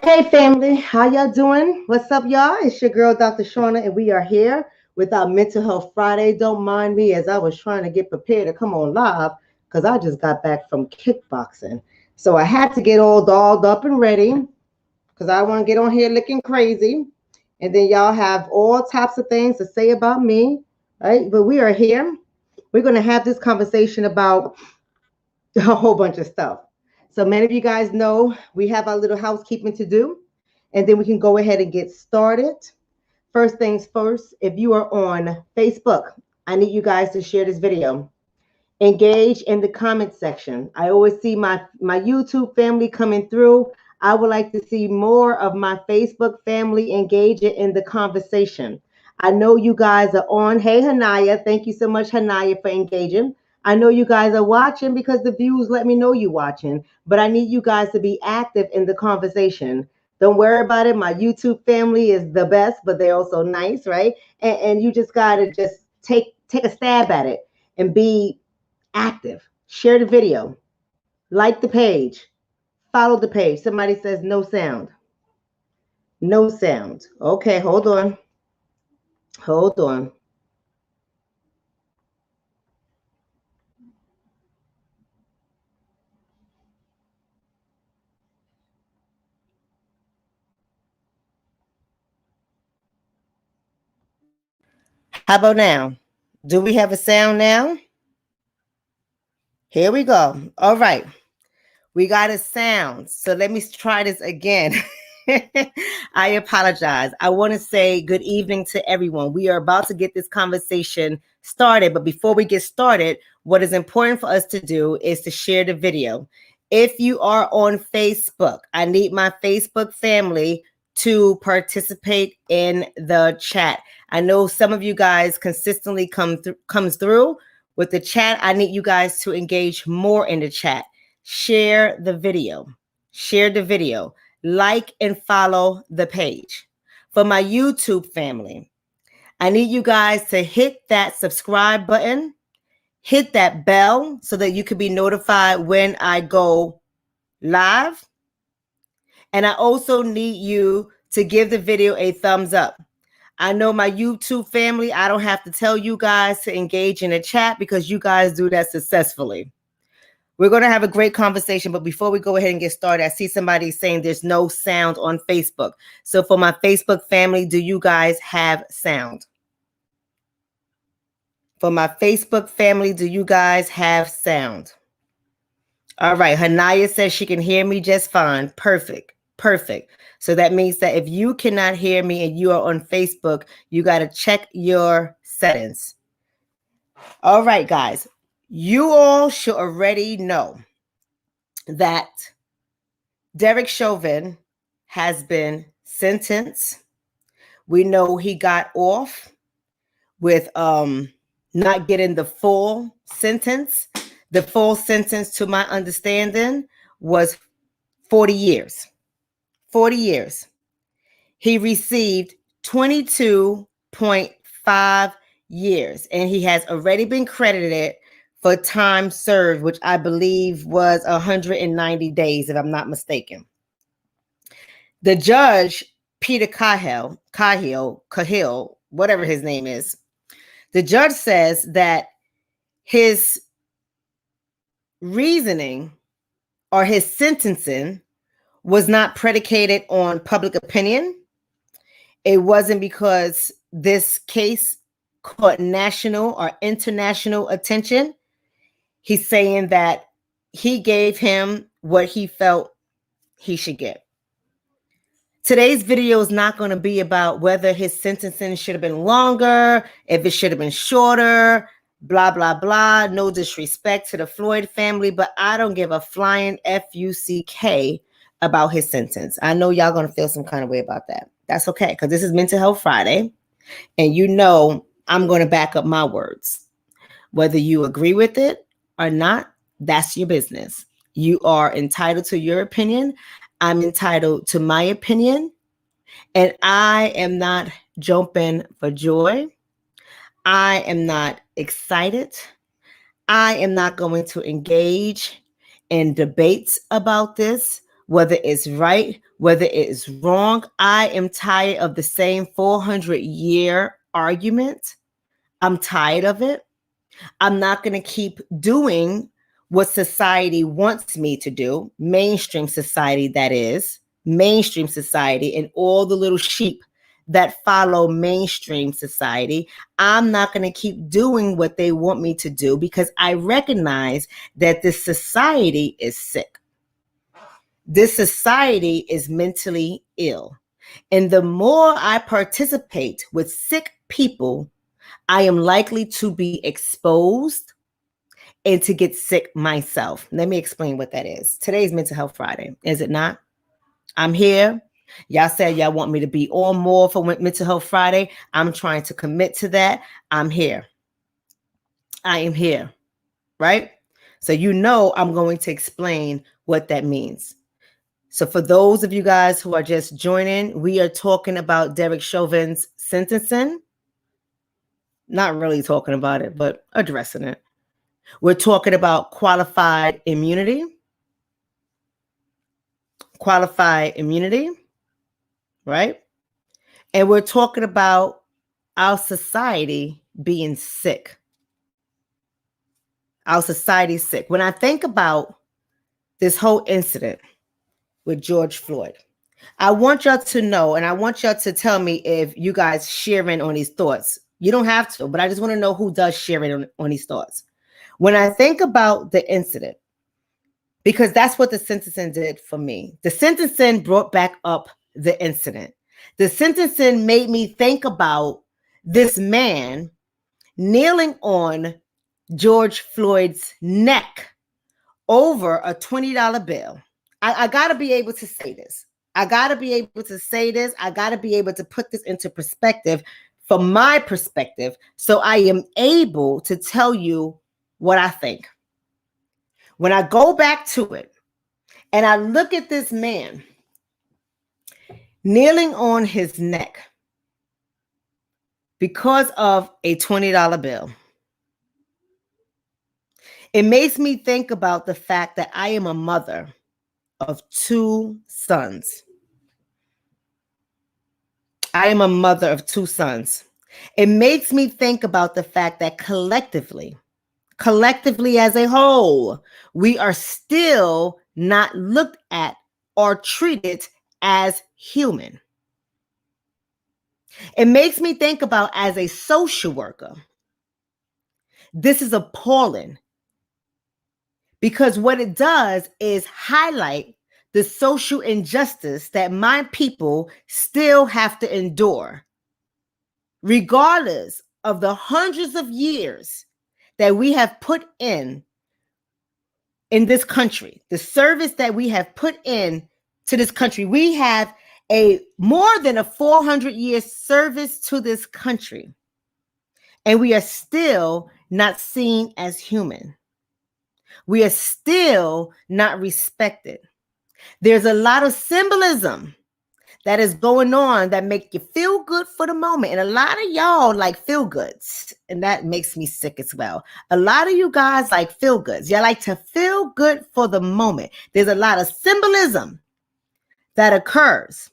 Hey family, how y'all doing? What's up, y'all? It's your girl, Dr. Shonna, and we are here with our Mental Health Friday. Don't mind me as I was trying to get prepared to come on live because I just got back from kickboxing. So I had to get all dolled up and ready because I want to get on here looking crazy. And then y'all have all types of things to say about me, right? But we are here. We're going to have this conversation about a whole bunch of stuff. So many of you guys know we have our little housekeeping to do, and then we can go ahead and get started. First things first, if you are on Facebook, I need you guys to share this video. Engage in the comment section. I always see my YouTube family coming through. I would like to see more of my Facebook family engaging in the conversation. I know you guys are on. Hey, Hanaya. Thank you so much, Hanaya, for engaging. I know you guys are watching because the views let me know you're watching, but I need you guys to be active in the conversation. Don't worry about it. My YouTube family is the best, but they're also nice, right? And you just got to just take a stab at it and be active. Share the video. Like the page. Follow the page. Somebody says no sound. No sound. Okay, hold on. Hold on. How about now? Do we have a sound now? Here we go. All right. We got a sound. So let me try this again. I apologize. I want to say good evening to everyone. We are about to get this conversation started. But before we get started, what is important for us to do is to share the video. If you are on Facebook, I need my Facebook family to participate in the chat. I know some of you guys consistently comes through with the chat. I need you guys to engage more in the chat. Share the video. Share the video. Like and follow the page. For my YouTube family, I need you guys to hit that subscribe button. Hit that bell so that you can be notified when I go live. And I also need you to give the video a thumbs up. I know my YouTube family, I don't have to tell you guys to engage in a chat because you guys do that successfully. We're going to have a great conversation, but before we go ahead and get started, I see somebody saying there's no sound on Facebook. So for my Facebook family, do you guys have sound? For my Facebook family, do you guys have sound? All right. Hanaya says she can hear me just fine. Perfect. Perfect. So that means that if you cannot hear me and you are on Facebook, you got to check your settings. All right, guys. You all should already know that Derek Chauvin has been sentenced. We know he got off with not getting the full sentence. The full sentence, to my understanding, was 40 years. 40 years. He received 22.5 years, and he has already been credited for time served, which I believe was 190 days, if I'm not mistaken. The judge, Peter Cahill, whatever his name is, the judge says that his reasoning or his sentencing was not predicated on public opinion. It wasn't because this case caught national or international attention. He's saying that he gave him what he felt he should get. Today's video is not going to be about whether his sentencing should have been longer, if it should have been shorter, blah, blah, blah. No disrespect to the Floyd family, but I don't give a flying F-U-C-K about his sentence. I know y'all going to feel some kind of way about that. That's okay, because this is Mental Health Friday, and you know I'm going to back up my words. Whether you agree with it or not, that's your business. You are entitled to your opinion. I'm entitled to my opinion, and I am not jumping for joy. I am not excited. I am not going to engage in debates about this whether it's right, whether it is wrong. I am tired of the same 400-year argument. I'm tired of it. I'm not going to keep doing what society wants me to do, mainstream society, that is, mainstream society, and all the little sheep that follow mainstream society. I'm not going to keep doing what they want me to do because I recognize that this society is sick. This society is mentally ill. And the more I participate with sick people, I am likely to be exposed and to get sick myself. Let me explain what that is. Today's Mental Health Friday, is it not? I'm here. Y'all said y'all want me to be on more for Mental Health Friday. I'm trying to commit to that. I'm here. I am here, right? So you know I'm going to explain what that means. So for those of you guys who are just joining, we are talking about Derek Chauvin's sentencing. Not really talking about it, but addressing it. We're talking about qualified immunity. Qualified immunity, right? And we're talking about our society being sick. Our society's sick. When I think about this whole incident with George Floyd, I want y'all to know, and I want y'all to tell me if you guys sharing on these thoughts. You don't have to, but I just want to know who does sharing on these thoughts. When I think about the incident, because that's what the sentencing did for me. The sentencing brought back up the incident. The sentencing made me think about this man kneeling on George Floyd's neck over a $20 bill. I got to be able to say this. I got to be able to say this. I got to be able to put this into perspective from my perspective so I am able to tell you what I think. When I go back to it and I look at this man kneeling on his neck because of a $20 bill, it makes me think about the fact that I am a mother of 2 sons. I am a mother of 2 sons. It makes me think about the fact that collectively as a whole, we are still not looked at or treated as human. It makes me think about, as a social worker, this is appalling, because what it does is highlight the social injustice that my people still have to endure, regardless of the hundreds of years that we have put in this country, the service that we have put in to this country. We have a more than a 400-year service to this country, and we are still not seen as human. We are still not respected. There's a lot of symbolism that is going on that make you feel good for the moment. And a lot of y'all like feel goods, and that makes me sick as well. A lot of you guys like feel goods. Y'all like to feel good for the moment. There's a lot of symbolism that occurs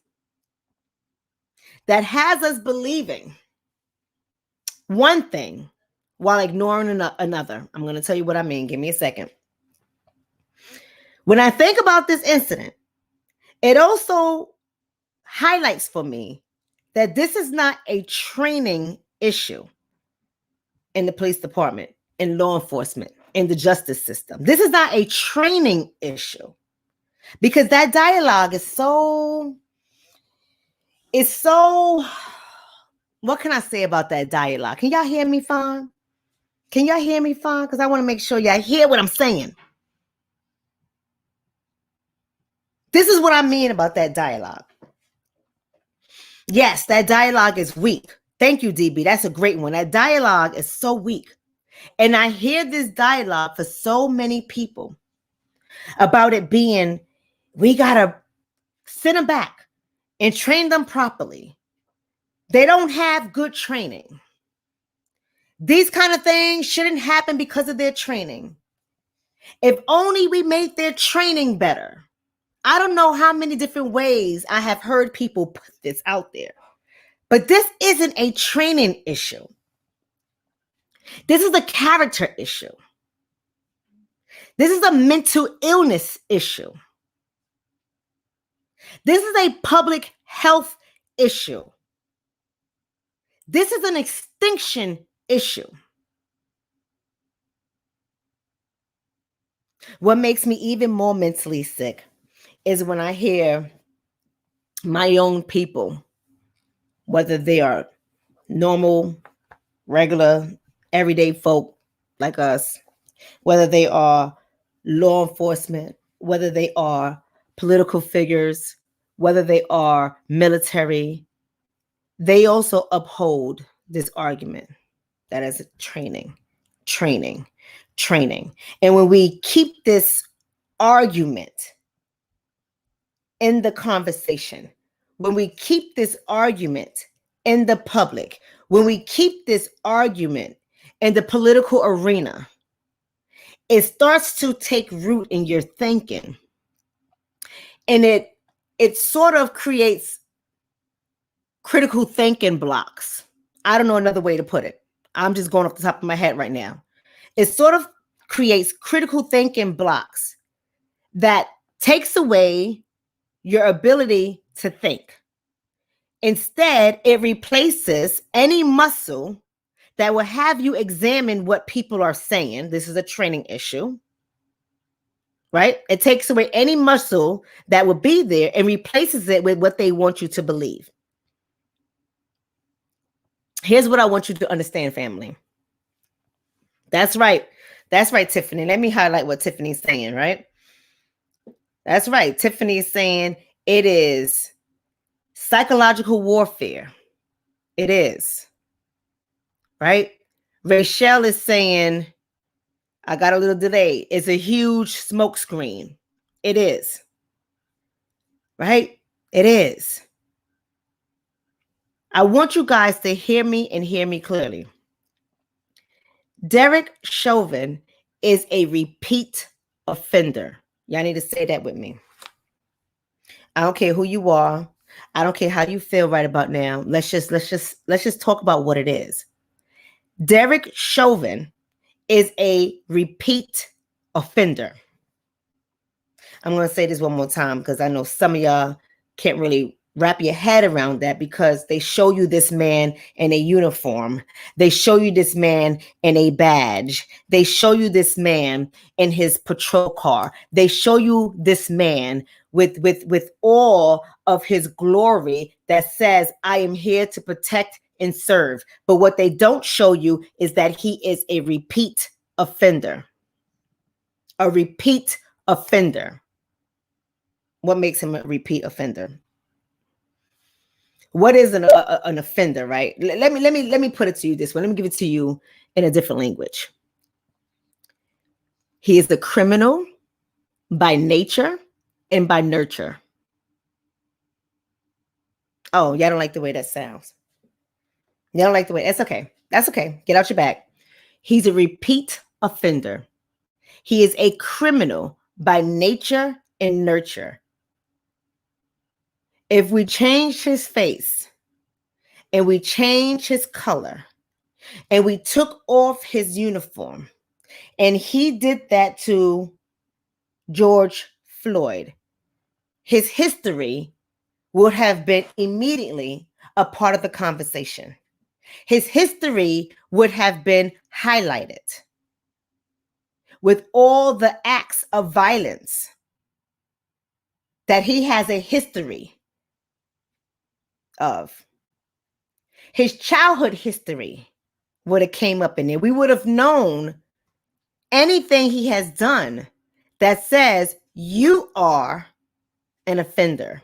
that has us believing one thing while ignoring another. I'm going to tell you what I mean. Give me a second. When I think about this incident, it also highlights for me that this is not a training issue in the police department, in law enforcement, in the justice system. This is not a training issue, because that dialogue is so, what can I say about that dialogue? Can y'all hear me fine? Can y'all hear me fine? Because I want to make sure y'all hear what I'm saying. This is what I mean about that dialogue. Yes, that dialogue is weak. Thank you, DB. That's a great one. That dialogue is so weak. And I hear this dialogue for so many people about it being, we got to send them back and train them properly. They don't have good training. These kind of things shouldn't happen because of their training. If only we made their training better. I don't know how many different ways I have heard people put this out there, but this isn't a training issue. This is a character issue. This is a mental illness issue. This is a public health issue. This is an extinction issue. What makes me even more mentally sick is when I hear my own people, whether they are normal, regular, everyday folk like us, whether they are law enforcement, whether they are political figures, whether they are military, they also uphold this argument that is training. And when we keep this argument in the conversation, when we keep this argument in the public, when we keep this argument in the political arena, it starts to take root in your thinking. And it sort of creates critical thinking blocks. I don't know another way to put it. I'm just going off the top of my head right now. It sort of creates critical thinking blocks that takes away your ability to think. Instead, it replaces any muscle that will have you examine what people are saying. This is a training issue, right? It takes away any muscle that will be there and replaces it with what they want you to believe. Here's what I want you to understand, family. That's right. That's right, Tiffany. Let me highlight what Tiffany's saying, right? That's right. Tiffany's saying it is psychological warfare. It is. Right? Rachel is saying, I got a little delay. It's a huge smoke screen. It is. Right? It is. I want you guys to hear me and hear me clearly. Derek Chauvin is a repeat offender. Y'all need to say that with me. I don't care who you are. I don't care how you feel right about now. Let's just talk about what it is. Derek Chauvin is a repeat offender. I'm going to say this one more time because I know some of y'all can't really wrap your head around that, because they show you this man in a uniform. They show you this man in a badge. They show you this man in his patrol car. They show you this man with all of his glory that says, I am here to protect and serve. But what they don't show you is that he is a repeat offender. A repeat offender. What makes him a repeat offender? What is an offender, right? Let me put it to you this way. Let me give it to you in a different language. He is the criminal by nature and by nurture. Oh, y'all don't like the way that sounds. Y'all don't like the way. That's okay. That's okay. Get out your bag. He's a repeat offender. He is a criminal by nature and nurture. If we change his face and we change his color and we took off his uniform, and he did that to George Floyd, his history would have been immediately a part of the conversation. His history would have been highlighted with all the acts of violence that he has a history of. His childhood history would have came up in there. We would have known anything he has done that says you are an offender.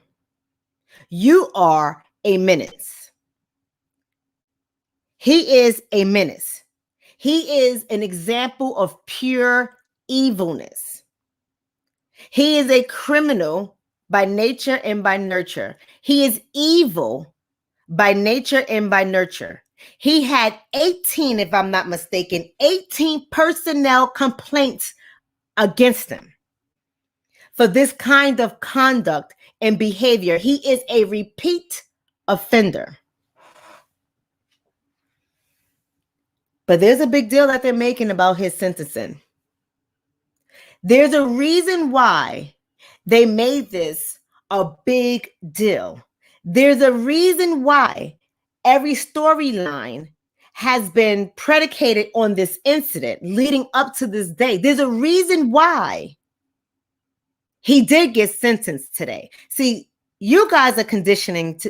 You are a menace. He is a menace. He is an example of pure evilness. He is a criminal by nature and by nurture. He is evil by nature and by nurture. He had 18, if I'm not mistaken, 18 personnel complaints against him for this kind of conduct and behavior. He is a repeat offender. But there's a big deal that they're making about his sentencing. There's a reason why they made this a big deal. There's a reason why every storyline has been predicated on this incident leading up to this day. There's a reason why he did get sentenced today. See, you guys are conditioned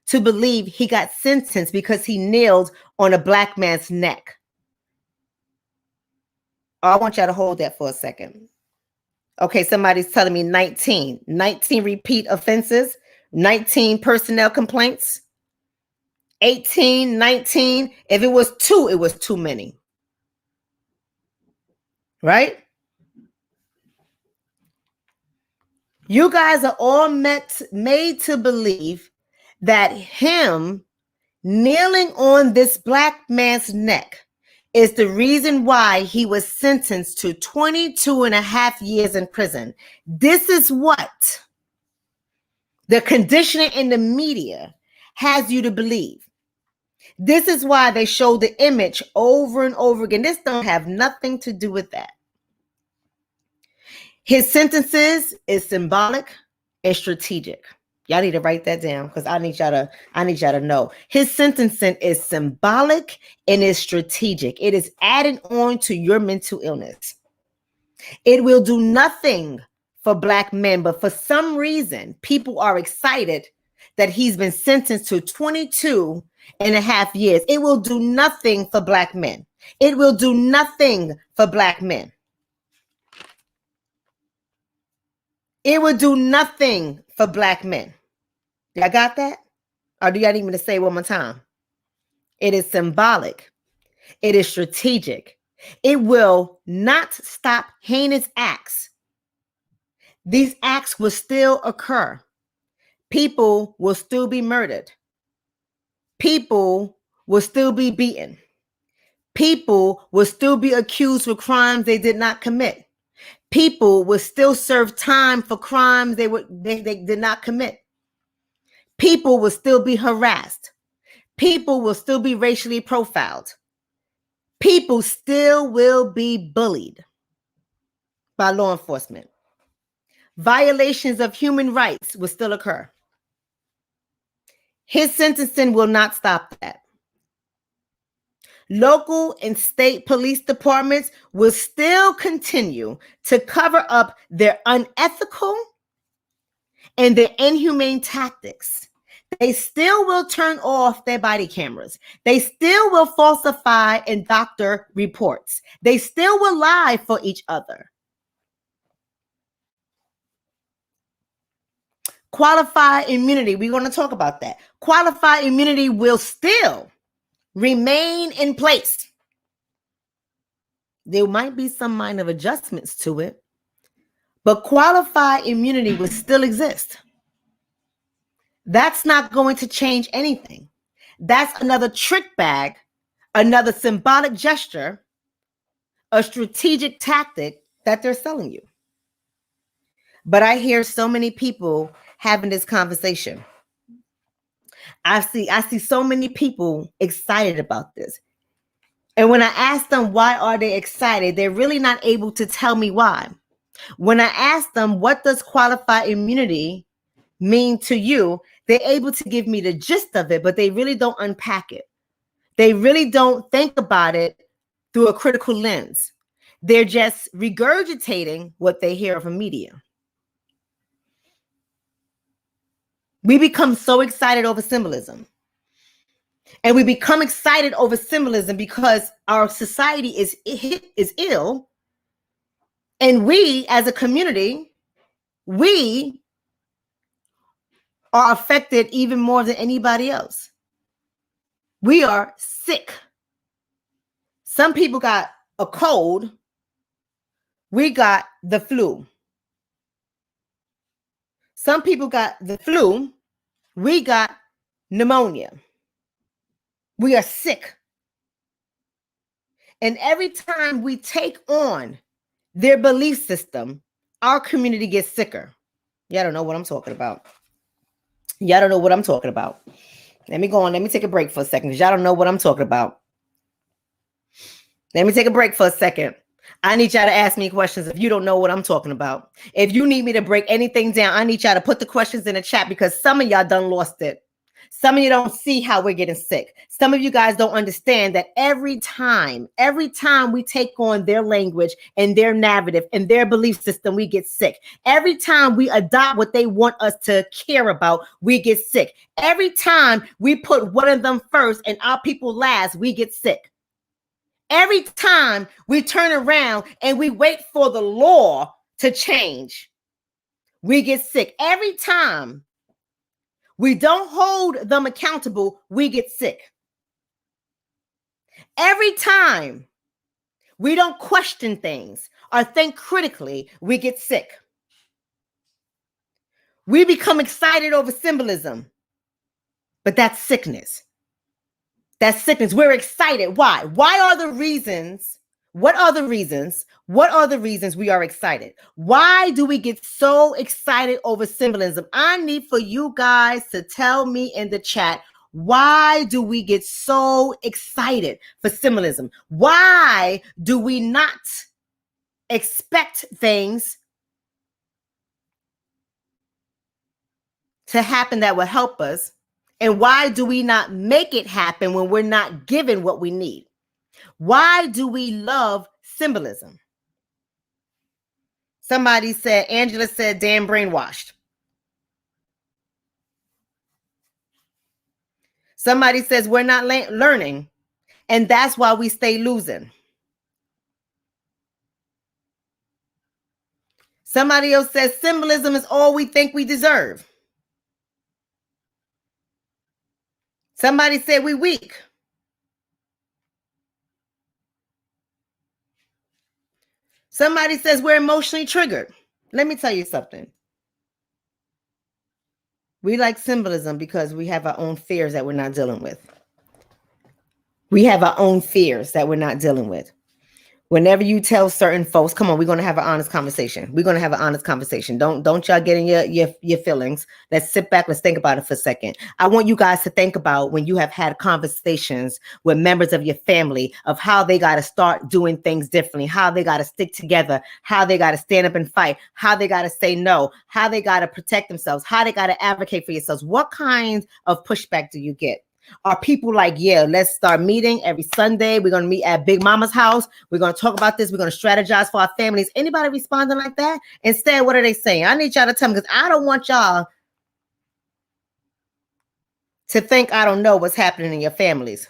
to believe he got sentenced because he kneeled on a black man's neck. Oh, I want y'all to hold that for a second. Okay, somebody's telling me 19 repeat offenses, 19 personnel complaints, 18, 19. If it was 2, it was too many. Right? You guys are all made to believe that him kneeling on this black man's neck is the reason why he was sentenced to 22 and a half years in prison. This is what the conditioning in the media has you to believe. This is why they show the image over and over again. This don't have nothing to do with that. His sentences is symbolic and strategic. Y'all need to write that down because I need y'all to know. His sentencing is symbolic and is strategic. It is added on to your mental illness. It will do nothing for black men, but for some reason, people are excited that he's been sentenced to 22 and a half years. It will do nothing for black men. It will do nothing for black men. It will do nothing for black men. Y'all got that? Or do y'all need me to say it one more time? It is symbolic. It is strategic. It will not stop heinous acts. These acts will still occur. People will still be murdered. People will still be beaten. People will still be accused for crimes they did not commit. People will still serve time for crimes they did not commit. People will still be harassed. People will still be racially profiled. People still will be bullied by law enforcement. Violations of human rights will still occur. His sentencing will not stop that. Local and state police departments will still continue to cover up their unethical and their inhumane tactics. They still will turn off their body cameras. They still will falsify and doctor reports. They still will lie for each other. Qualified immunity, we're going to talk about that. Qualified immunity will still remain in place. There might be some minor adjustments to it, but qualified immunity will still exist. That's not going to change anything. That's another trick bag, another symbolic gesture, a strategic tactic that they're selling you. But I hear so many people having this conversation. I see so many people excited about this. And when I ask them why are they excited, they're really not able to tell me why. When I ask them what does qualified immunity mean to you, they're able to give me the gist of it, but they really don't unpack it. They really don't think about it through a critical lens. They're just regurgitating what they hear from media. We become so excited over symbolism. And we become excited over symbolism because our society is ill. And we, as a community, we are affected even more than anybody else. We are sick. Some people got a cold. We got the flu. Some people got the flu. We got pneumonia. We are sick. And every time we take on their belief system, our community gets sicker. Y'all don't know what I'm talking about. Y'all don't know what I'm talking about. Let me go on. Let me take a break for a second because y'all don't know what I'm talking about. Let me take a break for a second. I need y'all to ask me questions if you don't know what I'm talking about. If you need me to break anything down, I need y'all to put the questions in the chat because some of y'all done lost it. Some of you don't see how we're getting sick. Some of you guys don't understand that every time we take on their language and their narrative and their belief system, we get sick. Every time we adopt what they want us to care about, we get sick. Every time we put one of them first and our people last, we get sick. Every time we turn around and we wait for the law to change, we get sick. Every time we don't hold them accountable, we get sick. Every time we don't question things or think critically, we get sick. We become excited over symbolism, but that's sickness. That's sickness. We're excited. Why? What are the reasons we are excited? Why do we get so excited over symbolism? I need for you guys to tell me in the chat, why do we get so excited for symbolism? Why do we not expect things to happen that will help us? And why do we not make it happen when we're not given what we need? Why do we love symbolism? Somebody said, Angela said, damn brainwashed. Somebody says we're not learning, and that's why we stay losing. Somebody else says symbolism is all we think we deserve. Somebody said we weak. Somebody says we're emotionally triggered. Let me tell you something. We like symbolism because we have our own fears that we're not dealing with. We have our own fears that we're not dealing with. Whenever you tell certain folks, come on, we're going to have an honest conversation. We're going to have an honest conversation. Don't y'all get in your feelings. Let's sit back. Let's think about it for a second. I want you guys to think about when you have had conversations with members of your family of how they got to start doing things differently, how they got to stick together, how they got to stand up and fight, how they got to say no, how they got to protect themselves, how they got to advocate for yourselves. What kind of pushback do you get? Are people like, yeah, let's start meeting every Sunday. We're going to meet at Big Mama's house. We're going to talk about this. We're going to strategize for our families. Anybody responding like that? Instead, what are they saying? I need y'all to tell me because I don't want y'all to think I don't know what's happening in your families.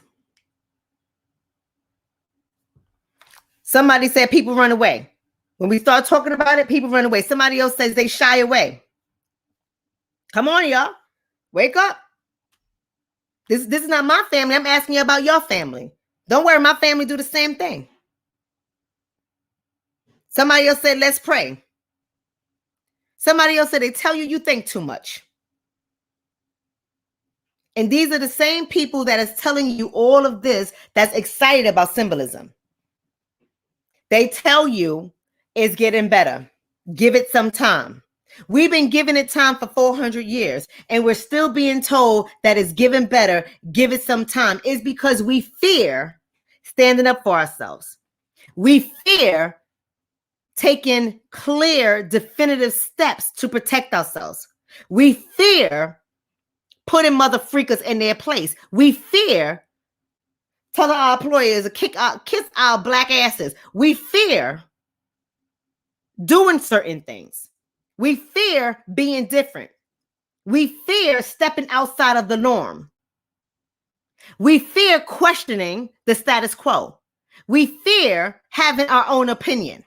Somebody said people run away. When we start talking about it, people run away. Somebody else says they shy away. Come on, y'all. Wake up. This is not my family. I'm asking you about your family. Don't worry, my family do the same thing. Somebody else said, let's pray. Somebody else said, they tell you think too much. And these are the same people that is telling you all of this that's excited about symbolism. They tell you it's getting better. Give it some time. We've been giving it time for 400 years, and we're still being told that it's getting better. Give it some time. It's because we fear standing up for ourselves. We fear taking clear, definitive steps to protect ourselves. We fear putting mother freakers in their place. We fear telling our employers to kiss our black asses. We fear doing certain things. We fear being different. We fear stepping outside of the norm. We fear questioning the status quo. We fear having our own opinion.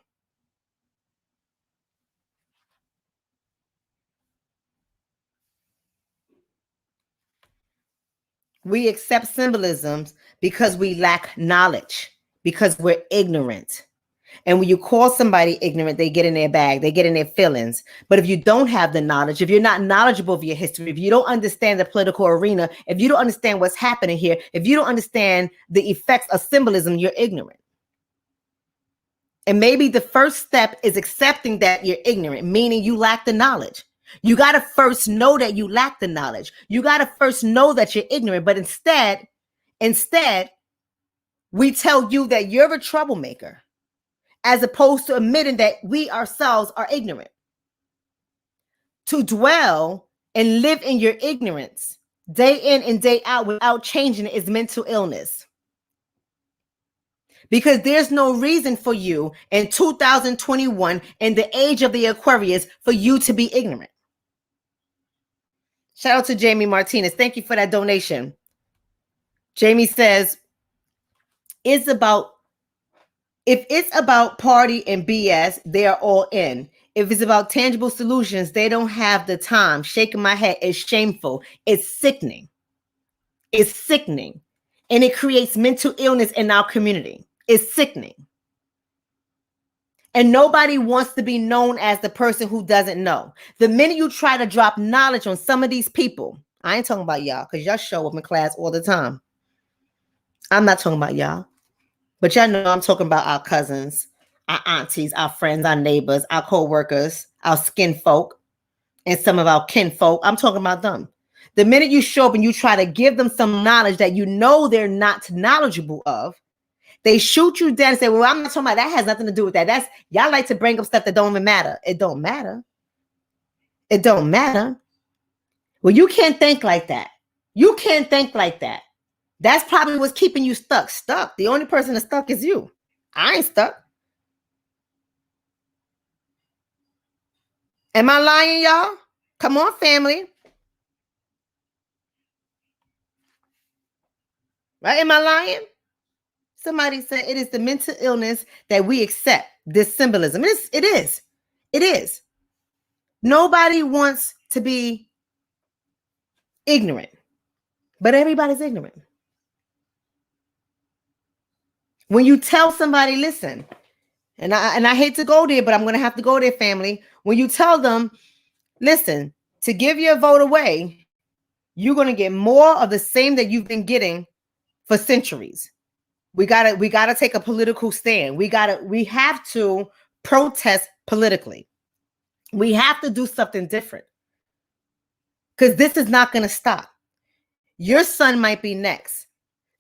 We accept symbolisms because we lack knowledge, because we're ignorant. And when you call somebody ignorant, they get in their bag, they get in their feelings. But if you don't have the knowledge, if you're not knowledgeable of your history, if you don't understand the political arena, if you don't understand what's happening here, if you don't understand the effects of symbolism, you're ignorant. And maybe the first step is accepting that you're ignorant, meaning you lack the knowledge. You got to first know that you lack the knowledge. You got to first know that you're ignorant. But instead, we tell you that you're a troublemaker, as opposed to admitting that we ourselves are ignorant. To dwell and live in your ignorance day in and day out without changing it is mental illness. Because there's no reason for you in 2021, in the age of the Aquarius, for you to be ignorant. Shout out to Jamie Martinez. Thank you for that donation. Jamie says, if it's about party and BS, they are all in. If it's about tangible solutions, they don't have the time. Shaking my head. It's shameful. It's sickening. It's sickening. And it creates mental illness in our community. It's sickening. And nobody wants to be known as the person who doesn't know. The minute you try to drop knowledge on some of these people, I ain't talking about y'all, because y'all show up in class all the time. I'm not talking about y'all. But y'all know I'm talking about our cousins, our aunties, our friends, our neighbors, our co-workers, our skin folk, and some of our kin folk. I'm talking about them. The minute you show up and you try to give them some knowledge that you know they're not knowledgeable of, they shoot you down and say, well, I'm not talking about that. Has nothing to do with that. That's y'all like to bring up stuff that don't even matter. It don't matter. It don't matter. Well, you can't think like that. You can't think like that. That's probably what's keeping you stuck. Stuck. The only person that's stuck is you. I ain't stuck. Am I lying, y'all? Come on, family. Right? Am I lying? Somebody said it is the mental illness that we accept this symbolism. It is. It is. Nobody wants to be ignorant, but everybody's ignorant. When you tell somebody, listen, and I hate to go there, but I'm going to have to go there, family. When you tell them, listen, to give your vote away, you're going to get more of the same that you've been getting for centuries. We gotta take a political stand. We have to protest politically. We have to do something different, because this is not going to stop. Your son might be next.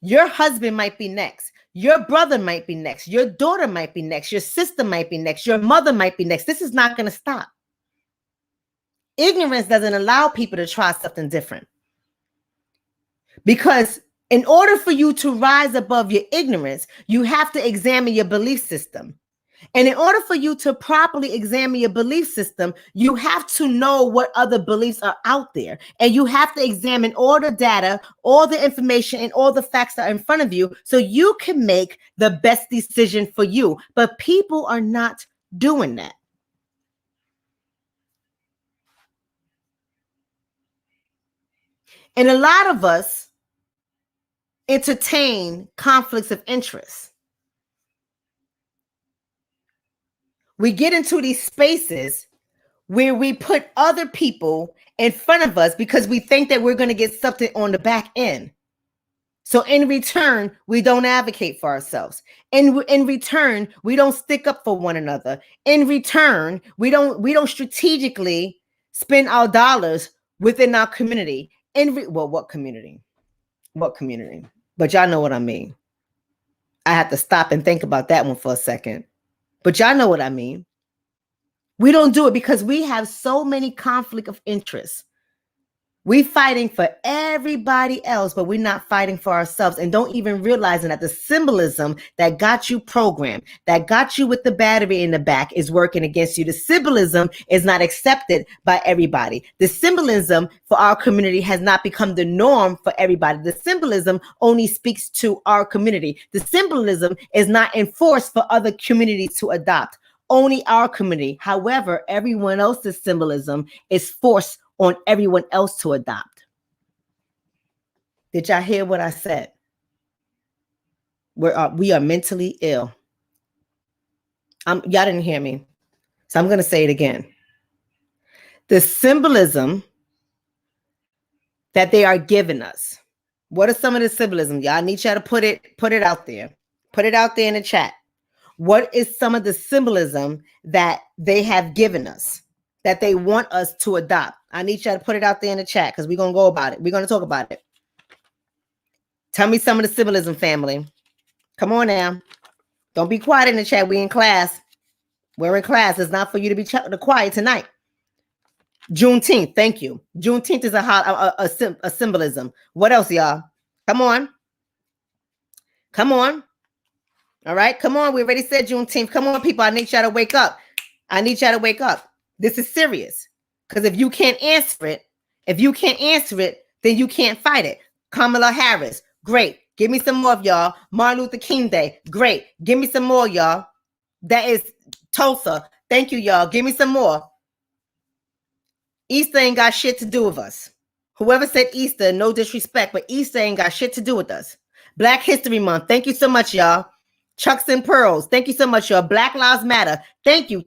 Your husband might be next. Your brother might be next. Your daughter might be next. Your sister might be next. Your mother might be next. This is not going to stop. Ignorance doesn't allow people to try something different. Because in order for you to rise above your ignorance, you have to examine your belief system. And in order for you to properly examine your belief system, you have to know what other beliefs are out there. And you have to examine all the data, all the information, and all the facts that are in front of you so you can make the best decision for you. But people are not doing that. And a lot of us entertain conflicts of interest. We get into these spaces where we put other people in front of us because we think that we're going to get something on the back end. So in return, we don't advocate for ourselves. In return, we don't stick up for one another. In return, we don't strategically spend our dollars within our community. What community? What community? But y'all know what I mean. I have to stop and think about that one for a second. But y'all know what I mean. We don't do it because we have so many conflict of interests. We're fighting for everybody else, but we're not fighting for ourselves, and don't even realizing that the symbolism that got you programmed, that got you with the battery in the back, is working against you. The symbolism is not accepted by everybody. The symbolism for our community has not become the norm for everybody. The symbolism only speaks to our community. The symbolism is not enforced for other communities to adopt. Only our community. However, everyone else's symbolism is forced on everyone else to adopt. Did y'all hear what I said? We are mentally ill. Y'all didn't hear me, so I'm going to say it again. The symbolism that they are giving us. What are some of the symbolism? Y'all need y'all to put it out there. Put it out there in the chat. What is some of the symbolism that they have given us that they want us to adopt? I need y'all to put it out there in the chat because we're going to go about it. We're going to talk about it. Tell me some of the symbolism, family. Come on now. Don't be quiet in the chat. We in class. We're in class. It's not for you to be quiet tonight. Juneteenth. Thank you. Juneteenth is a symbolism. What else, y'all? Come on. Come on. All right. Come on. We already said Juneteenth. Come on, people. I need y'all to wake up. I need y'all to wake up. This is serious. Because if you can't answer it, then you can't fight it. Kamala Harris. Great. Give me some more of y'all. Martin Luther King Day. Great. Give me some more, y'all. That is Tulsa. Thank you, y'all. Give me some more. Easter ain't got shit to do with us. Whoever said Easter, no disrespect, but Easter ain't got shit to do with us. Black History Month. Thank you so much, y'all. Chucks and Pearls. Thank you so much, y'all. Black Lives Matter. Thank you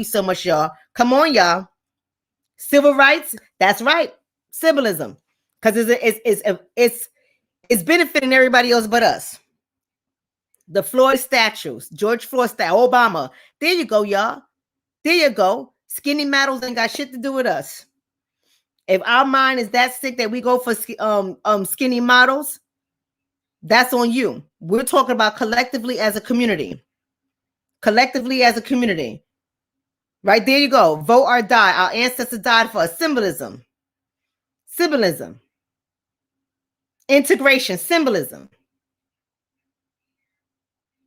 so much, y'all. Come on, y'all. Civil rights. That's right. Symbolism. Because it's benefiting everybody else but us. The Floyd statues. George Floyd statue. Obama. There you go, y'all. There you go. Skinny models ain't got shit to do with us. If our mind is that sick that we go for skinny models, that's on you. We're talking about collectively as a community. Collectively as a community. Right, there you go. Vote or die. Our ancestors died for us. Symbolism. Symbolism. Integration. Symbolism.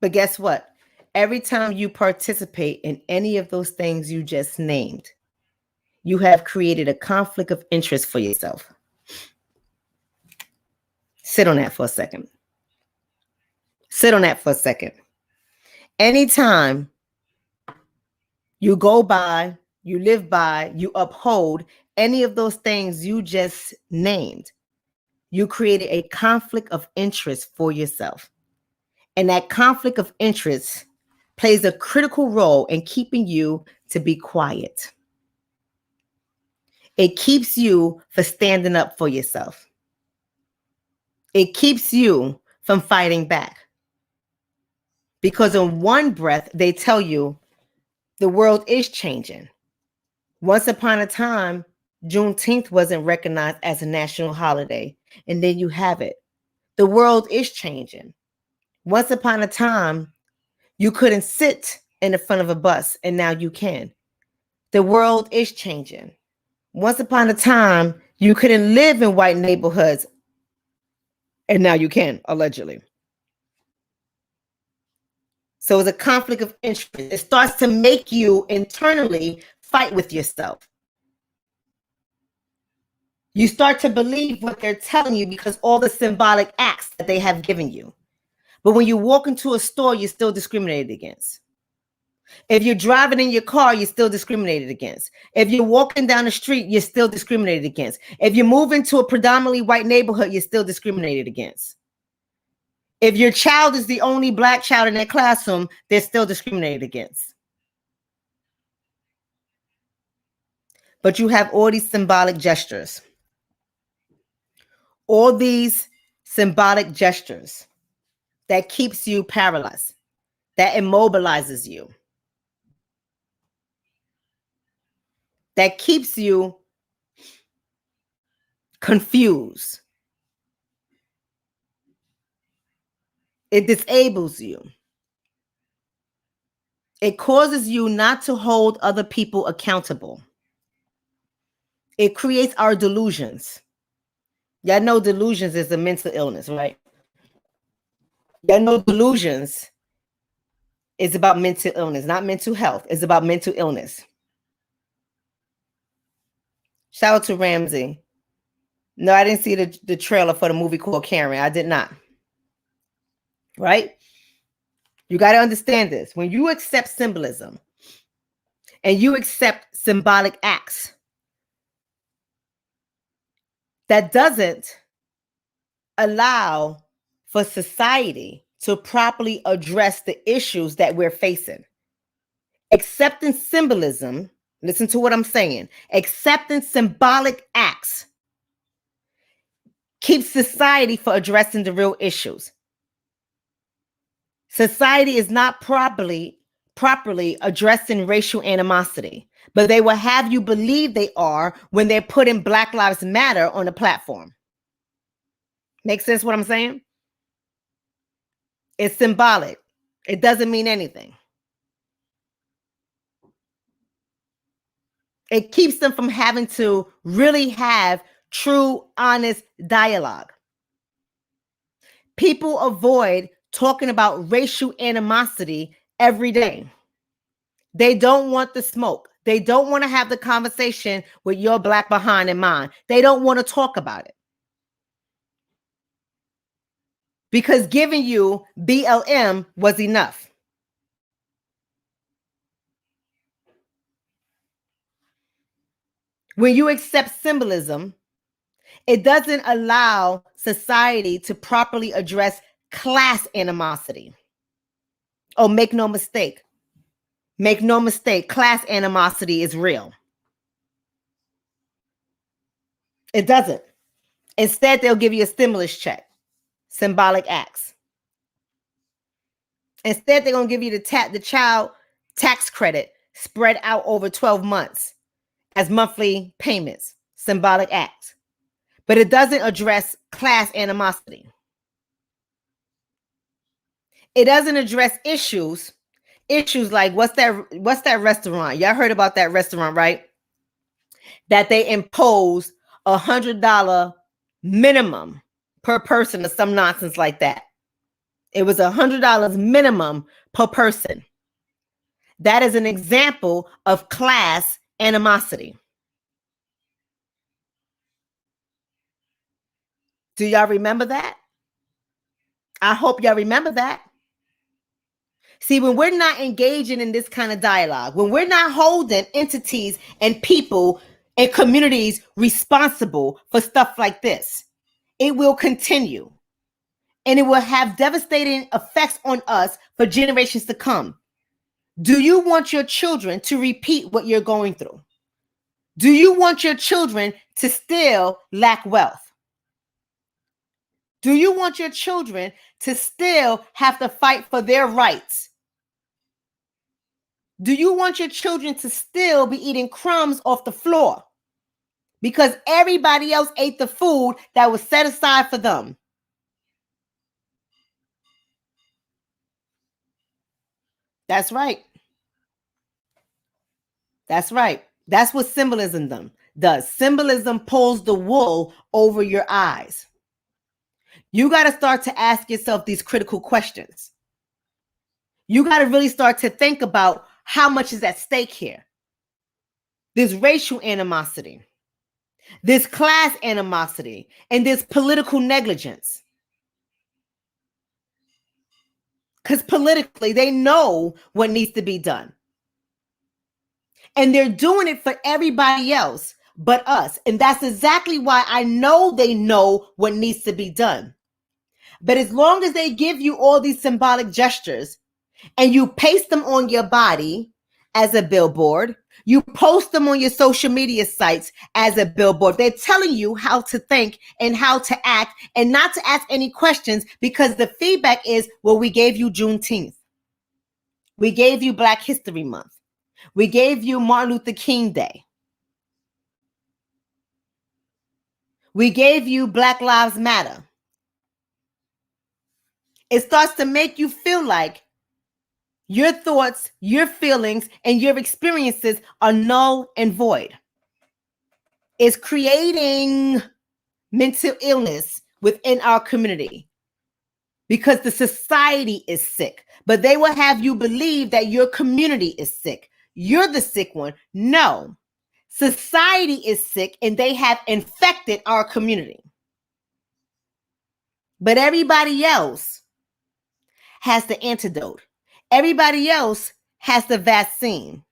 But guess what? Every time you participate in any of those things you just named, you have created a conflict of interest for yourself. Sit on that for a second. Sit on that for a second. Anytime you go by, you live by, you uphold any of those things you just named, you created a conflict of interest for yourself. And that conflict of interest plays a critical role in keeping you to be quiet. It keeps you from standing up for yourself. It keeps you from fighting back. Because in one breath, they tell you the world is changing. Once upon a time, Juneteenth wasn't recognized as a national holiday. And then you have it. The world is changing. Once upon a time, you couldn't sit in the front of a bus, and now you can. The world is changing. Once upon a time, you couldn't live in white neighborhoods, and now you can, allegedly. So it's a conflict of interest. It starts to make you internally fight with yourself. You start to believe what they're telling you because all the symbolic acts that they have given you. But when you walk into a store, you're still discriminated against. If you're driving in your car, you're still discriminated against. If you're walking down the street, you're still discriminated against. If you move into a predominantly white neighborhood, you're still discriminated against. If your child is the only Black child in their classroom, they're still discriminated against. But you have all these symbolic gestures. All these symbolic gestures that keeps you paralyzed, that immobilizes you, that keeps you confused. It disables you. It causes you not to hold other people accountable. It creates our delusions. Y'all know delusions is a mental illness, right? Y'all know delusions is about mental illness, not mental health. It's about mental illness. Shout out to Ramsey. No, I didn't see the trailer for the movie called Karen. I did not. Right? You got to understand this. When you accept symbolism and you accept symbolic acts, that doesn't allow for society to properly address the issues that we're facing. Accepting symbolism, listen to what I'm saying, accepting symbolic acts keeps society from addressing the real issues. Society is not properly addressing racial animosity, but they will have you believe they are when they're putting Black Lives Matter on a platform. Make sense what I'm saying? It's symbolic. It doesn't mean anything. It keeps them from having to really have true, honest dialogue. People avoid talking about racial animosity every day. They don't want the smoke. They don't want to have the conversation with your Black behind in mind. They don't want to talk about it. Because giving you BLM was enough. When you accept symbolism, it doesn't allow society to properly address class animosity. Oh, make no mistake. Make no mistake, class animosity is real. It doesn't. Instead, they'll give you a stimulus check, symbolic acts. Instead, they're going to give you the child tax credit spread out over 12 months as monthly payments, symbolic acts. But it doesn't address class animosity. It doesn't address issues like what's that restaurant? Y'all heard about that restaurant, right? That they imposed $100 minimum per person or some nonsense like that. It was $100 minimum per person. That is an example of class animosity. Do y'all remember that? I hope y'all remember that. See, when we're not engaging in this kind of dialogue, when we're not holding entities and people and communities responsible for stuff like this, it will continue. And it will have devastating effects on us for generations to come. Do you want your children to repeat what you're going through? Do you want your children to still lack wealth? Do you want your children to still have to fight for their rights? Do you want your children to still be eating crumbs off the floor because everybody else ate the food that was set aside for them? That's right. That's right. That's what symbolism does. Symbolism pulls the wool over your eyes. You got to start to ask yourself these critical questions. You got to really start to think about how much is at stake here. There's racial animosity, there's class animosity, and there's political negligence. Because politically, they know what needs to be done. And they're doing it for everybody else but us. And that's exactly why I know they know what needs to be done. But as long as they give you all these symbolic gestures and you paste them on your body as a billboard, you post them on your social media sites as a billboard, they're telling you how to think and how to act and not to ask any questions, because the feedback is, well, we gave you Juneteenth. We gave you Black History Month. We gave you Martin Luther King Day. We gave you Black Lives Matter. It starts to make you feel like your thoughts, your feelings, and your experiences are null and void. It's creating mental illness within our community because the society is sick. But they will have you believe that your community is sick. You're the sick one. No. Society is sick and they have infected our community. But everybody else has the antidote. Everybody else has the vaccine.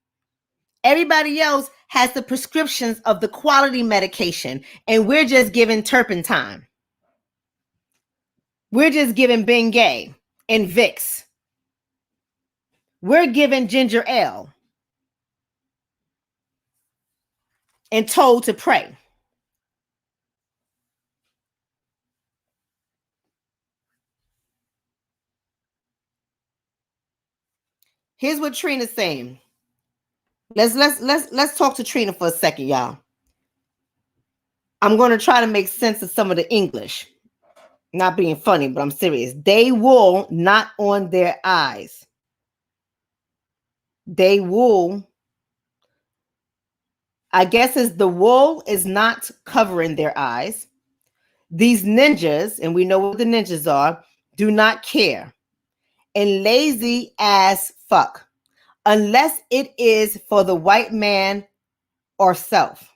Everybody else has the prescriptions of the quality medication, and we're just giving turpentine. We're just giving Bengay and Vicks. We're giving ginger ale and told to pray. Here's what Trina's saying. Let's talk to Trina for a second, y'all. I'm going to try to make sense of some of the English. Not being funny, but I'm serious. They wool not on their eyes. They wool, I guess, is the wool is not covering their eyes. These ninjas, and we know what the ninjas are, do not care. And lazy as fuck. Unless it is for the white man or self.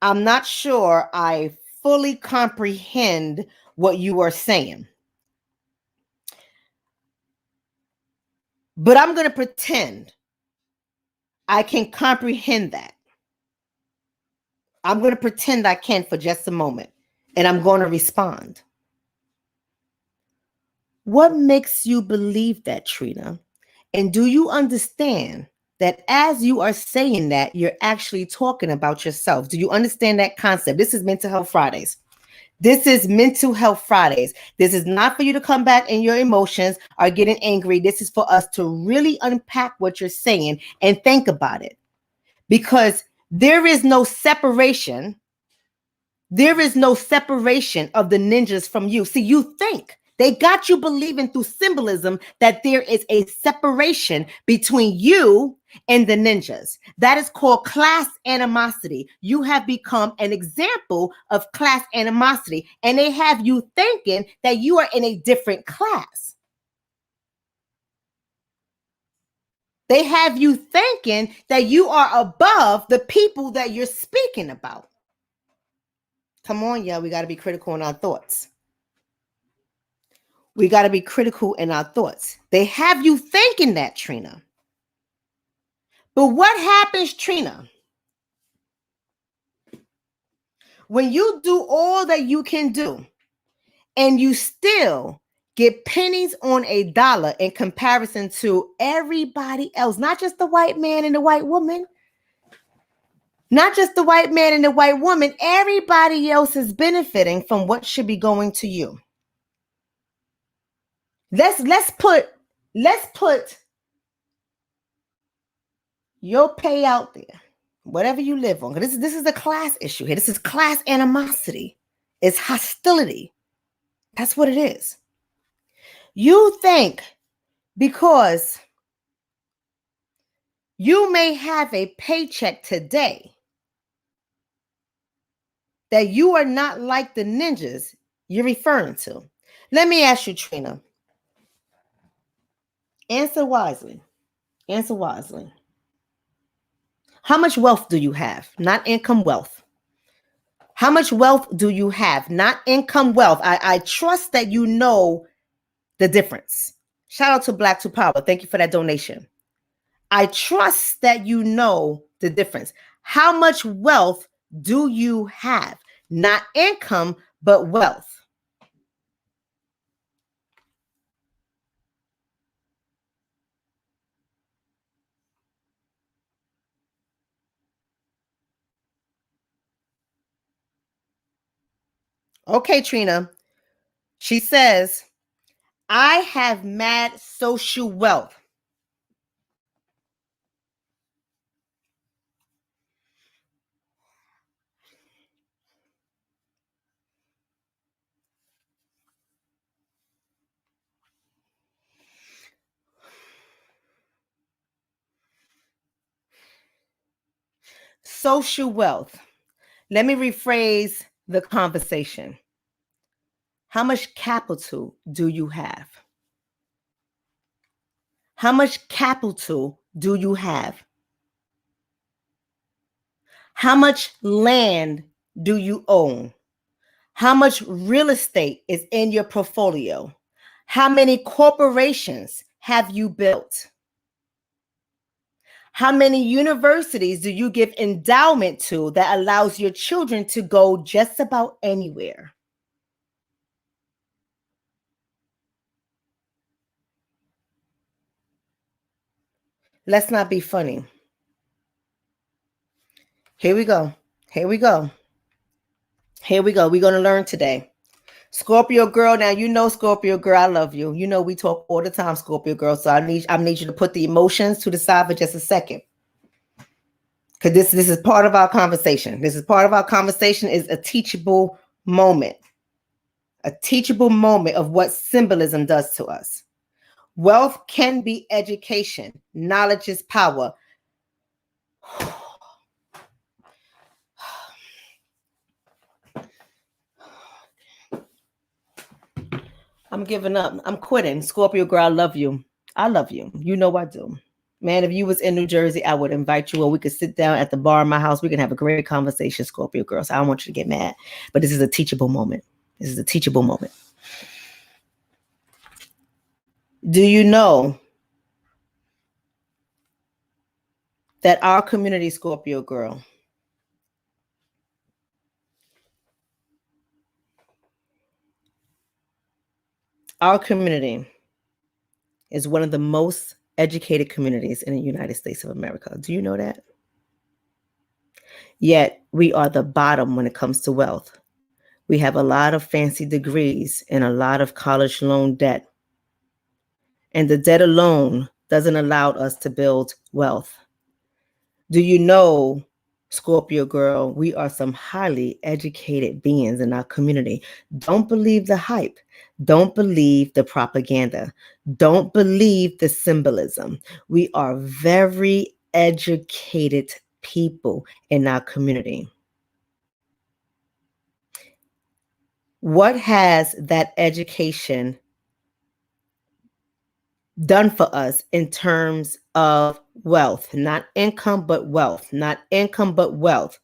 I'm not sure I fully comprehend what you are saying. But I'm going to pretend I can comprehend that. I'm going to pretend I can for just a moment. And I'm going to respond. What makes you believe that, Trina? And do you understand that as you are saying that, you're actually talking about yourself? Do you understand that concept? This is Mental Health Fridays. This is Mental Health Fridays. This is not for you to come back in your emotions or getting angry. This is for us to really unpack what you're saying and think about it. Because there is no separation. There is no separation of the ninjas from you. See, you think they got you believing through symbolism that there is a separation between you and the ninjas. That is called class animosity. You have become an example of class animosity, and they have you thinking that you are in a different class. They have you thinking that you are above the people that you're speaking about. Come on, y'all. We got to be critical in our thoughts. We got to be critical in our thoughts. They have you thinking that, Trina. But what happens, Trina, when you do all that you can do and you still get pennies on a dollar in comparison to everybody else, not just the white man and the white woman, not just the white man and the white woman, everybody else is benefiting from what should be going to you. Let's put your pay out there, whatever you live on. This is a class issue here. This is class animosity. It's hostility. That's what it is. You think because you may have a paycheck today that you are not like the ninjas you're referring to. Let me ask you, Trina. Answer wisely. Answer wisely. How much wealth do you have? Not income wealth. How much wealth do you have? Not income wealth. I trust that you know the difference. Shout out to Black to Power. Thank you for that donation. I trust that you know the difference. How much wealth do you have? Not income, but wealth. Okay, Trina. She says, I have mad social wealth. Social wealth. Let me rephrase the conversation. How much capital do you have? How much capital do you have? How much land do you own? How much real estate is in your portfolio? How many corporations have you built? How many universities do you give endowment to that allows your children to go just about anywhere? Let's not be funny. Here we go. Here we go. Here we go. We're going to learn today. Scorpio girl, now you know Scorpio girl, I love you. You know we talk all the time, Scorpio girl. So I need you to put the emotions to the side for just a second. Because this is part of our conversation. This is part of our conversation is a teachable moment. A teachable moment of what symbolism does to us. Wealth can be education. Knowledge is power. I'm giving up. I'm quitting. Scorpio girl, I love you. I love you. You know I do. Man, if you was in New Jersey, I would invite you, or we could sit down at the bar in my house. We can have a great conversation, Scorpio girl. So I don't want you to get mad. But this is a teachable moment. This is a teachable moment. Do you know that our community, Scorpio girl, our community is one of the most educated communities in the United States of America. Do you know that? Yet we are the bottom when it comes to wealth. We have a lot of fancy degrees and a lot of college loan debt. And the debt alone doesn't allow us to build wealth. Do you know, Scorpio girl, we are some highly educated beings in our community. Don't believe the hype. Don't believe the propaganda. Don't believe the symbolism. We are very educated people in our community. What has that education done for us in terms of wealth? Not income, but wealth. Not income, but wealth.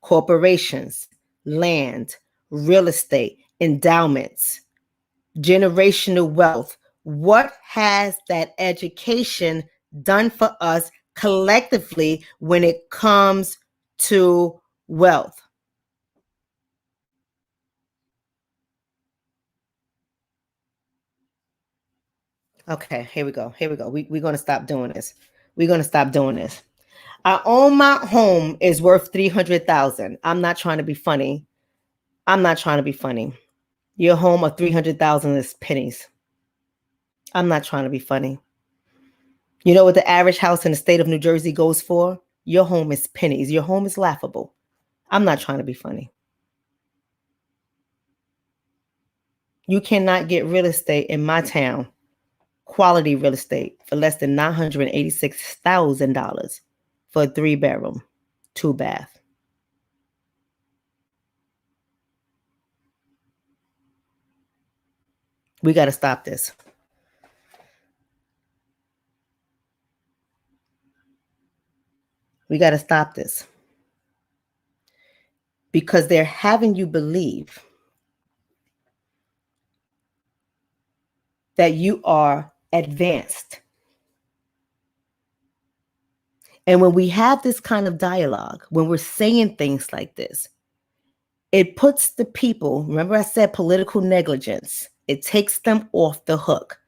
Corporations, land, real estate, endowments, generational wealth. What has that education done for us collectively when it comes to wealth? Okay, here we go. Here we go. We're going to stop doing this. We're going to stop doing this. I own my home is worth $300,000. I'm not trying to be funny. I'm not trying to be funny. Your home of $300,000 is pennies. I'm not trying to be funny. You know what the average house in the state of New Jersey goes for? Your home is pennies. Your home is laughable. I'm not trying to be funny. You cannot get real estate in my town, quality real estate, for less than $986,000 for a 3-bedroom, 2-bath. We got to stop this. We got to stop this. Because they're having you believe that you are advanced. And when we have this kind of dialogue, when we're saying things like this, it puts the people, remember I said political negligence, it takes them off the hook.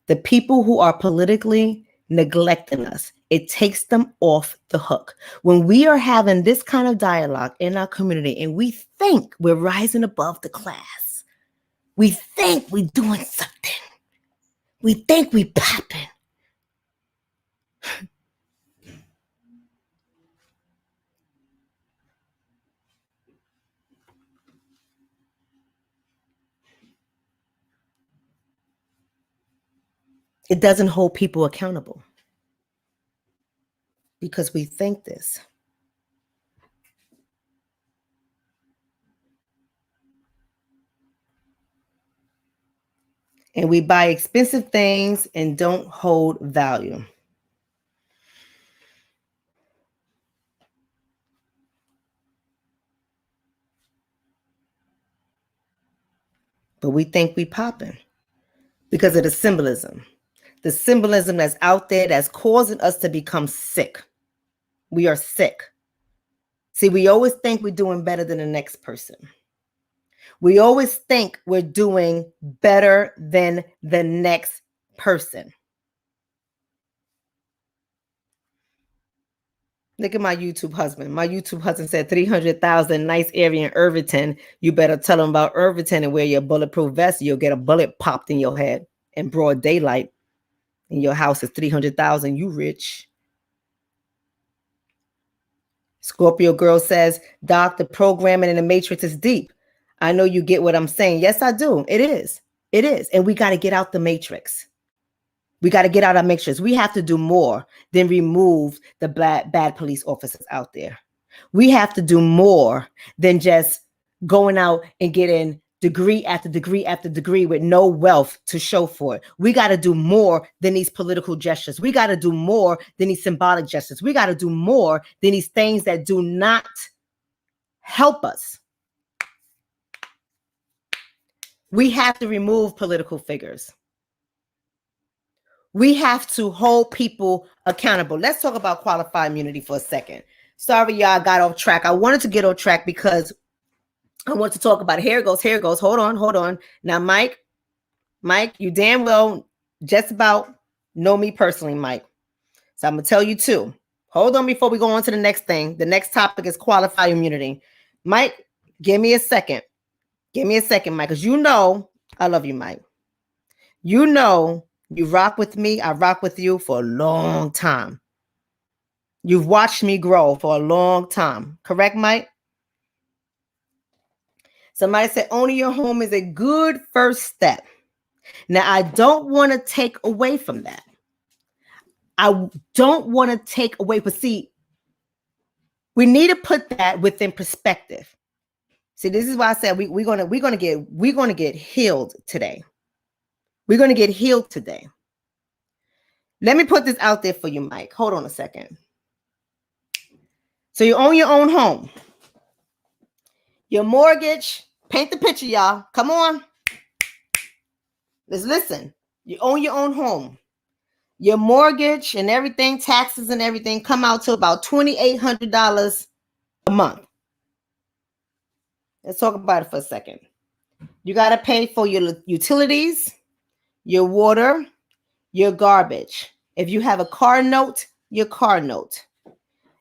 The people who are politically neglecting us, it takes them off the hook. When we are having this kind of dialogue in our community and we think we're rising above the class, we think we're doing something, we think we popping. It doesn't hold people accountable because we think this. And we buy expensive things and don't hold value. But we think we popping because of the symbolism. The symbolism that's out there that's causing us to become sick. We are sick. See, we always think we're doing better than the next person. We always think we're doing better than the next person. Look at my YouTube husband. My YouTube husband said 300,000, nice area in Irvington. You better tell him about Irvington and wear your bulletproof vest. You'll get a bullet popped in your head in broad daylight. And your house is 300,000. You rich. Scorpio girl says, Doc, the programming in the matrix is deep. I know you get what I'm saying. Yes, I do. It is. It is. And we got to get out the matrix. We got to get out of matrix. We have to do more than remove the bad police officers out there. We have to do more than just going out and getting degree after degree after degree with no wealth to show for it. We got to do more than these political gestures. We got to do more than these symbolic gestures. We got to do more than these things that do not help us. We have to remove political figures. We have to hold people accountable. Let's talk about qualified immunity for a second. Sorry, y'all, I got off track. I wanted to get off track because I want to talk about it. Here it goes. Here it goes. Hold on. Now, Mike, you damn well just about know me personally, Mike. So I'm going to tell you too. Hold on before we go on to the next thing. The next topic is qualified immunity. Mike, give me a second. Give me a second, Mike, because you know I love you, Mike. You know you rock with me. I rock with you for a long time. You've watched me grow for a long time. Correct, Mike? Somebody said owning your home is a good first step. Now, I don't want to take away from that. I don't want to take away, but see, we need to put that within perspective. See, this is why I said we're gonna get healed today. We're gonna get healed today. Let me put this out there for you, Mike. Hold on a second. So you own your own home. Your mortgage, paint the picture, y'all. Come on. Let's listen. You own your own home. Your mortgage and everything, taxes and everything, come out to about $2,800 a month. Let's talk about it for a second. You got to pay for your utilities, your water, your garbage. If you have a car note, your car note.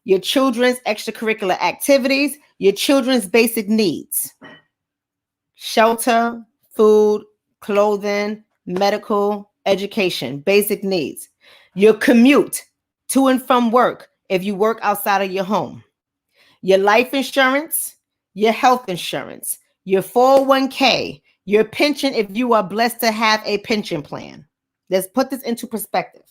Your children's extracurricular activities, your children's basic needs. Shelter, food, clothing, medical, education, basic needs. Your commute to and from work if you work outside of your home. Your life insurance, your health insurance, your 401k, your pension if you are blessed to have a pension plan. Let's put this into perspective.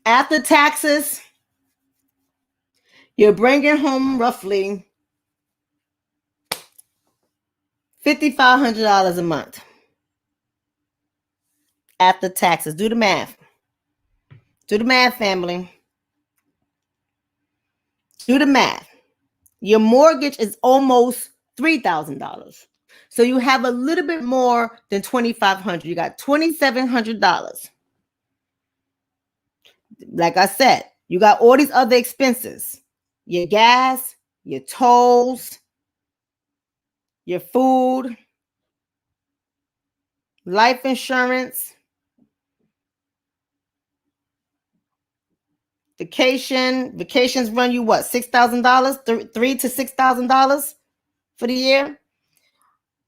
After taxes, you're bringing home roughly $5,500 a month. After taxes. Do the math. Do the math, family. Do the math. Your mortgage is almost $3,000. So you have a little bit more than $2,500. You got $2,700. Like I said, you got all these other expenses. Your gas, your tolls, your food, life insurance, vacations run you what, $6,000, $3,000 to $6,000 for the year.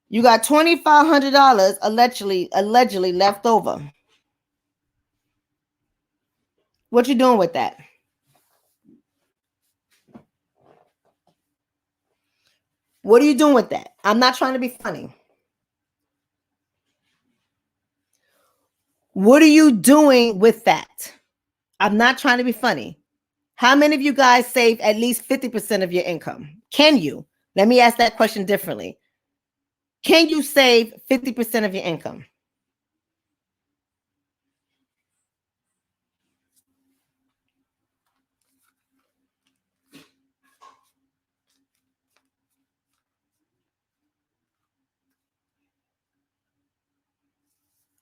You got $2,500 allegedly left over. What you doing with that? What are you doing with that? I'm not trying to be funny. What are you doing with that? I'm not trying to be funny. How many of you guys save at least 50% of your income? Can you? Let me ask that question differently. Can you save 50% of your income?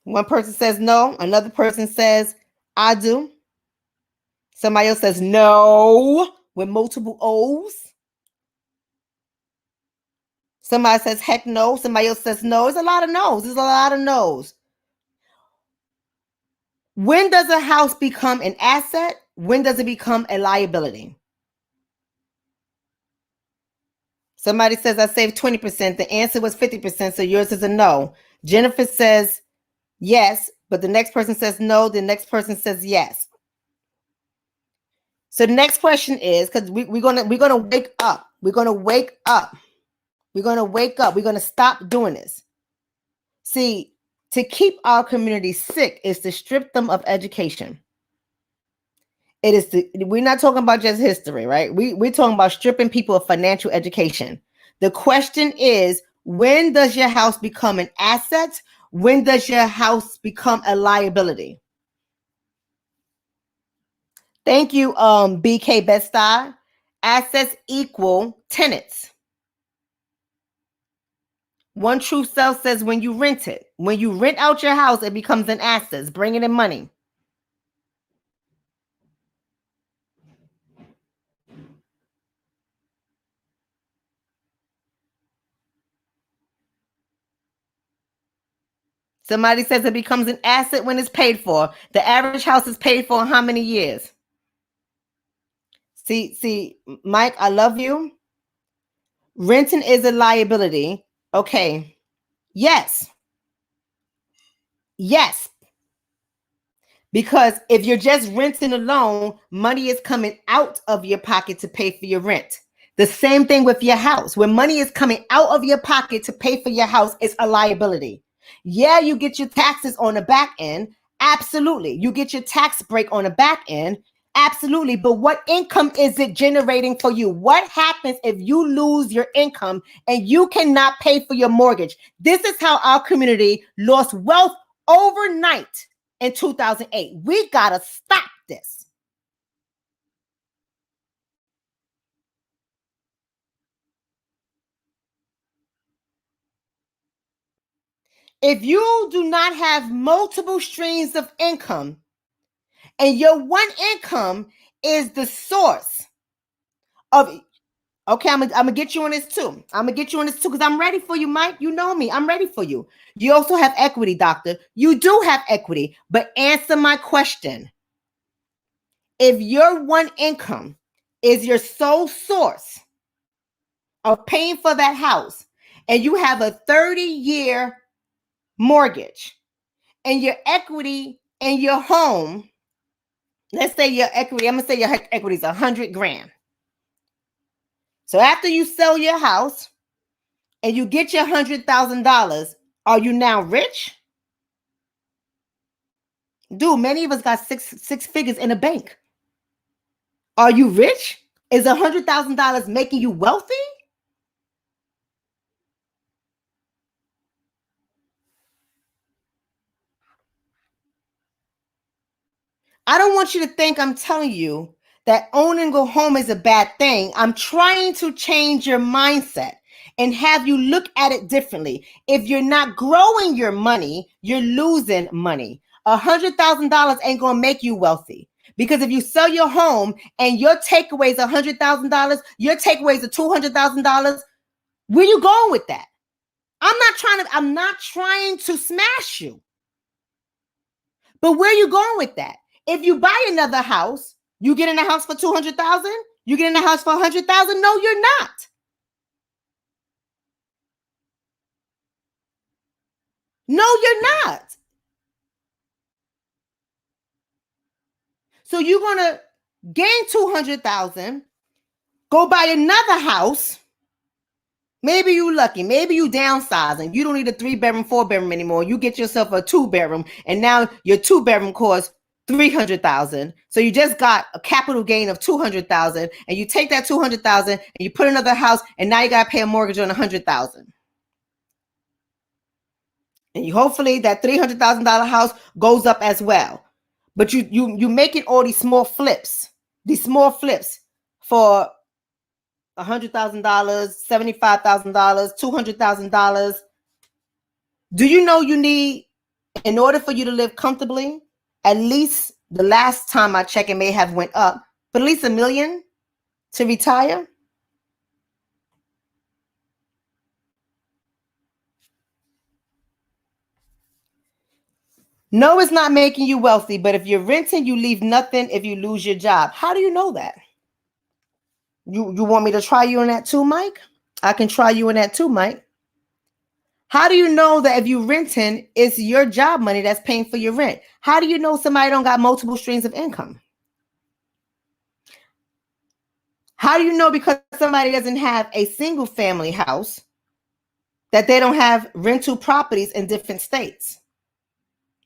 One person says no. Another person says, I do. Somebody else says no with multiple O's. Somebody says heck no. Somebody else says no. There's a lot of no's. There's a lot of no's. When does a house become an asset? When does it become a liability? Somebody says I saved 20%. The answer was 50%, so yours is a no. Jennifer says yes, but the next person says no. The next person says yes. So the next question is, because we're gonna wake up. We're gonna wake up. We're gonna wake up. We're gonna stop doing this. See, to keep our community sick is to strip them of education. It is we're not talking about just history, right? We're talking about stripping people of financial education. The question is, when does your house become an asset? When does your house become a liability? Thank you, BK Best-Eye. Assets equal tenants. One True Self says when you rent it. When you rent out your house, it becomes an asset. It's bringing in money. Somebody says it becomes an asset when it's paid for. The average house is paid for in how many years? See, Mike, I love you. Renting is a liability. Okay. Yes. Yes. Because if you're just renting alone, money is coming out of your pocket to pay for your rent. The same thing with your house. When money is coming out of your pocket to pay for your house, it's a liability. Yeah, you get your taxes on the back end. Absolutely. You get your tax break on the back end. Absolutely. But what income is it generating for you? What happens if you lose your income and you cannot pay for your mortgage? This is how our community lost wealth overnight in 2008. We got to stop this. If you do not have multiple streams of income and your one income is the source of, okay, I'm gonna get you on this too. I'm gonna get you on this too because I'm ready for you, Mike. You know me. I'm ready for you. You also have equity, doctor. You do have equity, but answer my question. If your one income is your sole source of paying for that house and you have a 30-year mortgage and your equity in your home, let's say your equity, I'm gonna say your equity is 100 grand. So after you sell your house and you get your $100,000, are you now rich? Dude, many of us got six figures in the bank. Are you rich? Is $100,000 making you wealthy? I don't want you to think I'm telling you that owning a home is a bad thing. I'm trying to change your mindset and have you look at it differently. If you're not growing your money, you're losing money. $100,000 ain't gonna make you wealthy. Because if you sell your home and your takeaway is $100,000, your takeaway is $200,000, where you going with that? I'm not trying to smash you. But where you going with that? If you buy another house, you get in a house for $200,000? You get in a house for $100,000? No, you're not. No, you're not. So you're gonna gain $200,000, go buy another house. Maybe you lucky. Maybe you downsizing. You don't need a 3-bedroom, 4-bedroom anymore. You get yourself a 2-bedroom, and now your 2-bedroom costs $300,000. So you just got a capital gain of $200,000, and you take that $200,000 and you put another house, and now you got to pay a mortgage on $100,000. And you hopefully that $300,000 house goes up as well. But you making all these small flips for $100,000, $75,000, $200,000. Do you know you need, in order for you to live comfortably, at least the last time I checked, it may have went up, but at least $1 million to retire? No, it's not making you wealthy, but if you're renting, you leave nothing if you lose your job. How do you know that? You want me to try you in that too, Mike? I can try you in that too, Mike. How do you know that if you're renting, it's your job money that's paying for your rent? How do you know somebody don't got multiple streams of income? How do you know because somebody doesn't have a single family house that they don't have rental properties in different states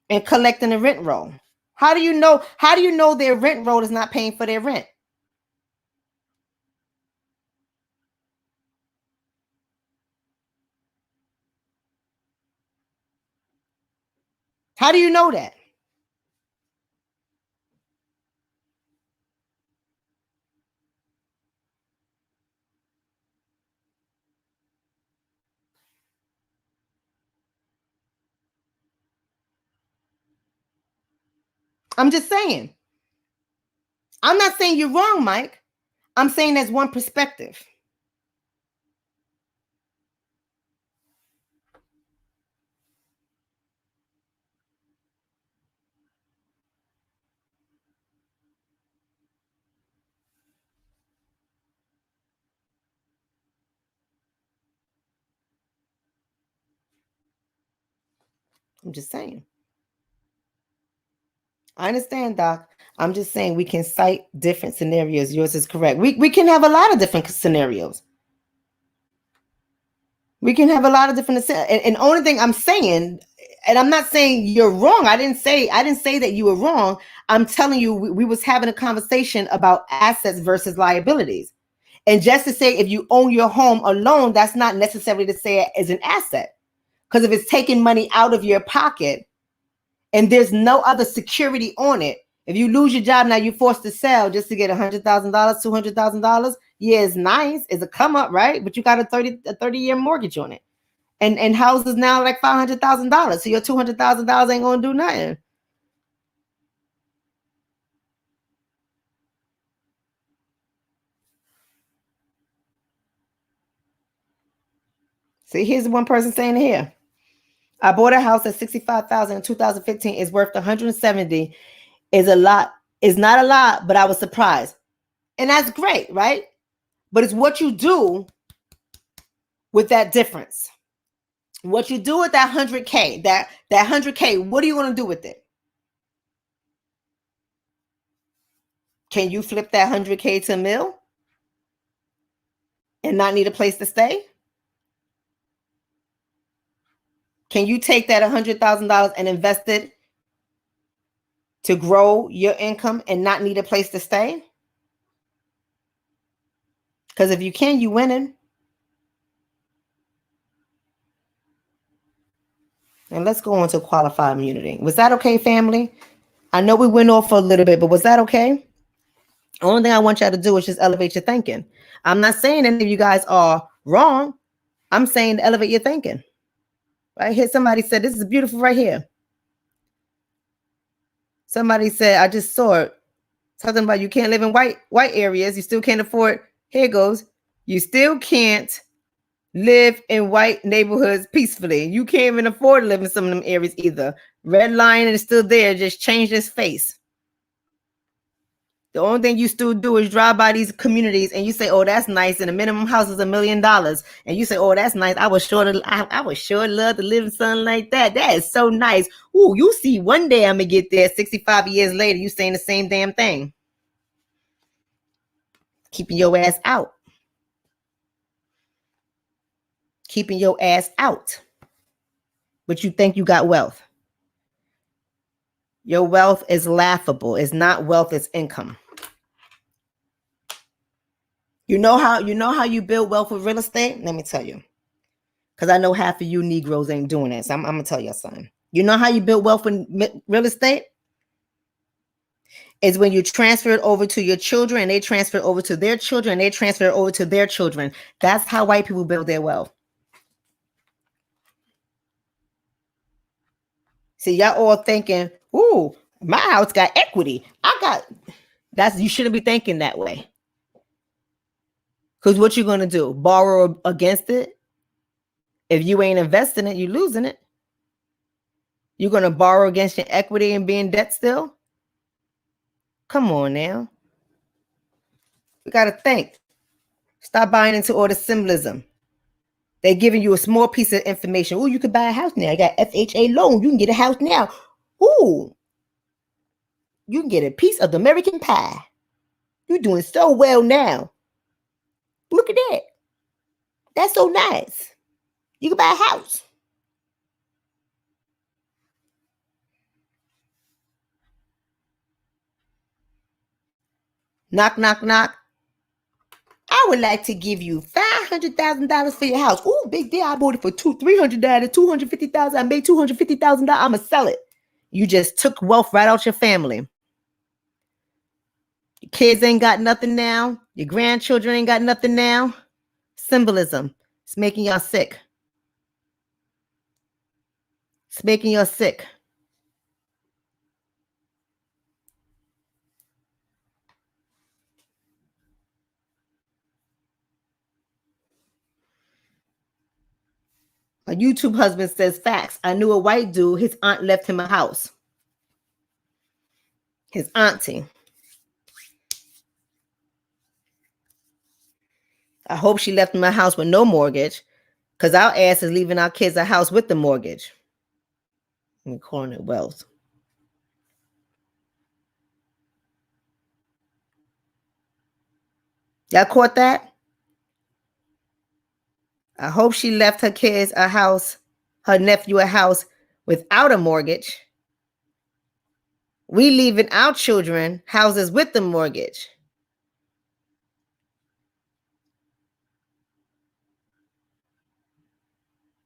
and collecting a rent roll? How do you know? How do you know their rent roll is not paying for their rent? How do you know that? I'm just saying. I'm not saying you're wrong, Mike. I'm saying there's one perspective. I'm just saying. I understand, Doc. I'm just saying we can cite different scenarios. Yours is correct. We can have a lot of different scenarios. We can have a lot of different, and only thing I'm saying, and I'm not saying you're wrong. I didn't say that you were wrong. I'm telling you, we was having a conversation about assets versus liabilities. And just to say if you own your home alone, that's not necessarily to say it as an asset. Because if it's taking money out of your pocket and there's no other security on it, if you lose your job now, you're forced to sell just to get $100,000, $200,000. Yeah, it's nice. It's a come up, right? But you got a 30-year mortgage on it. And houses now like $500,000. So your $200,000 ain't gonna do nothing. See, here's one person saying here. I bought a house at $65,000 in 2015. It's worth $170,000. Is a lot. It's not a lot, but I was surprised. And that's great, right? But it's what you do with that difference. What you do with that 100K, that 100K, what are you going to do with it? Can you flip that 100K to a mil and not need a place to stay? Can you take that $100,000 and invest it to grow your income and not need a place to stay? Because if you can, you winning. And let's go on to qualified immunity. Was that okay, family? I know we went off for a little bit, but was that okay? The only thing I want y'all to do is just elevate your thinking. I'm not saying any of you guys are wrong. I'm saying to elevate your thinking. Right here, somebody said, this is beautiful right here. Somebody said, I just saw it. Talking about you can't live in white areas. You still can't afford. Here it goes. You still can't live in white neighborhoods peacefully. You can't even afford to live in some of them areas either. Red line is still there. Just changed its face. The only thing you still do is drive by these communities and you say, oh, that's nice. And the minimum house is $1 million. And you say, oh, that's nice. I would sure love to live in something like that. That is so nice. Ooh, you see, one day I'm going to get there. 65 years later, you saying the same damn thing. Keeping your ass out. Keeping your ass out. But you think you got wealth. Your wealth is laughable. It's not wealth, it's income. You know how you build wealth with real estate? Let me tell you. Because I know half of you Negroes ain't doing this. I'm going to tell you something. You know how you build wealth in real estate? Is when you transfer it over to your children and they transfer it over to their children and they transfer it over to their children. That's how white people build their wealth. See, y'all all thinking, ooh, my house got equity. You shouldn't be thinking that way. Because what you going to do? Borrow against it? If you ain't investing it, you're losing it. You're going to borrow against your equity and be in debt still? Come on now. We got to think. Stop buying into all the symbolism. They're giving you a small piece of information. Oh, you could buy a house now. You got FHA loan. You can get a house now. Ooh, you can get a piece of the American pie. You're doing so well now. Look at that. That's so nice. You can buy a house. Knock, knock, knock. I would like to give you $500,000 for your house. Ooh, big deal. I bought it for $300, $250,000. I made $250,000. I'ma sell it. You just took wealth right out your family. Your kids ain't got nothing now. Your grandchildren ain't got nothing now. Symbolism. It's making y'all sick. It's making y'all sick. A YouTube husband says, facts. I knew a white dude. His aunt left him a house. His auntie. I hope she left him a house with no mortgage, because our ass is leaving our kids a house with the mortgage. We're calling it wealth. Y'all caught that? I hope she left her kids a house, her nephew a house without a mortgage. We leaving our children houses with the mortgage.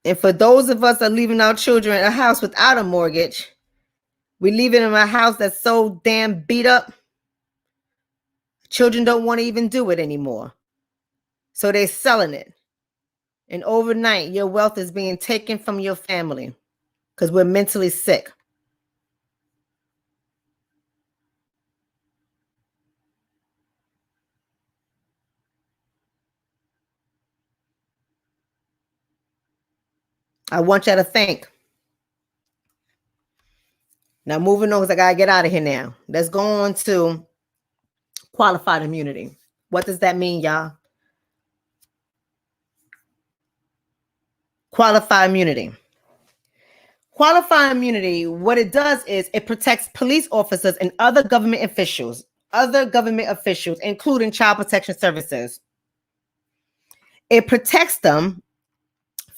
And for those of us that are leaving our children a house without a mortgage, we leaving them a house that's so damn beat up. Children don't want to even do it anymore. So they're selling it. And overnight, your wealth is being taken from your family because we're mentally sick. I want y'all to think. Now, moving on, because I got to get out of here now. Let's go on to qualified immunity. What does that mean, y'all? Qualified immunity. Qualified immunity, what it does is it protects police officers and other government officials, including child protection services. It protects them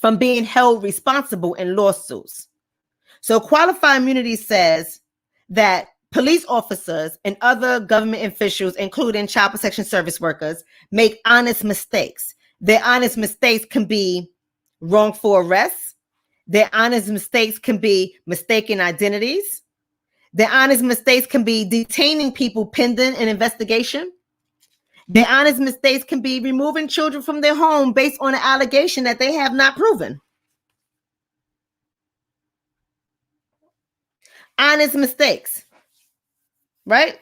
from being held responsible in lawsuits. So qualified immunity says that police officers and other government officials, including child protection service workers, make honest mistakes. Their honest mistakes can be wrongful arrests. Their honest mistakes can be mistaken identities. Their honest mistakes can be detaining people pending an investigation. Their honest mistakes can be removing children from their home based on an allegation that they have not proven. Honest mistakes, right?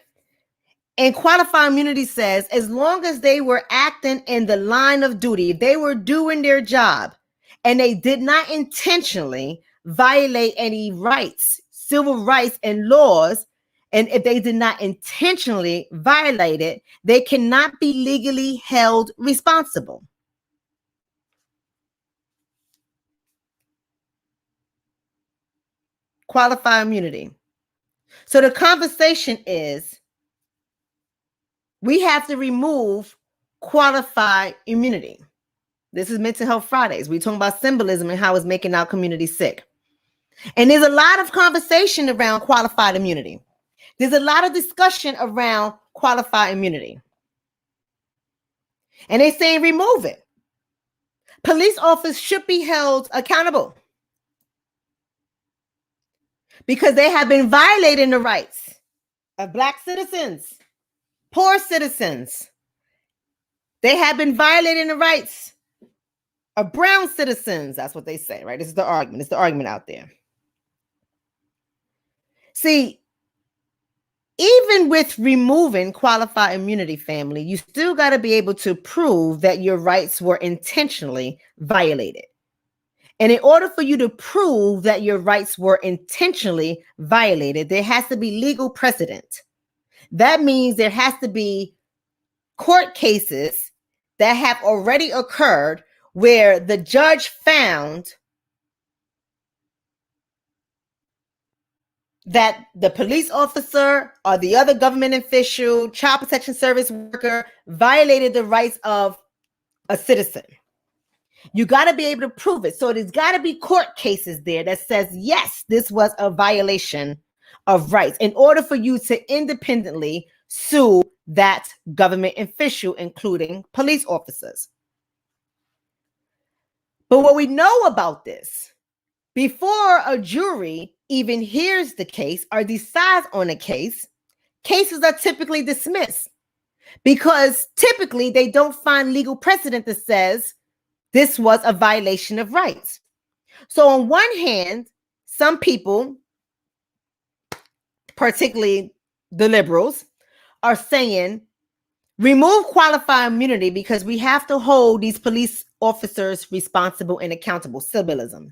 And qualified immunity says as long as they were acting in the line of duty, they were doing their job, and they did not intentionally violate any rights, civil rights and laws, and if they did not intentionally violate it, they cannot be legally held responsible. Qualified immunity. So the conversation is we have to remove qualified immunity. This is Mental Health Fridays. We're talking about symbolism and how it's making our community sick. And there's a lot of conversation around qualified immunity. There's a lot of discussion around qualified immunity. And they're saying remove it. Police officers should be held accountable because they have been violating the rights of Black citizens, poor citizens. They have been violating the rights of brown citizens. That's what they say, right? This is the argument. It's the argument out there. See, even with removing qualified immunity, family, you still got to be able to prove that your rights were intentionally violated. And in order for you to prove that your rights were intentionally violated, there has to be legal precedent. That means there has to be court cases that have already occurred where the judge found that the police officer or the other government official, child protection service worker violated the rights of a citizen. You got to be able to prove it. So there's got to be court cases there that says, yes, this was a violation of rights in order for you to independently sue that government official, including police officers. But what we know about this, before a jury even hears the case or decides on a case, cases are typically dismissed because typically they don't find legal precedent that says this was a violation of rights. So on one hand, some people, particularly the liberals, are saying remove qualified immunity because we have to hold these police officers responsible and accountable. Symbolism.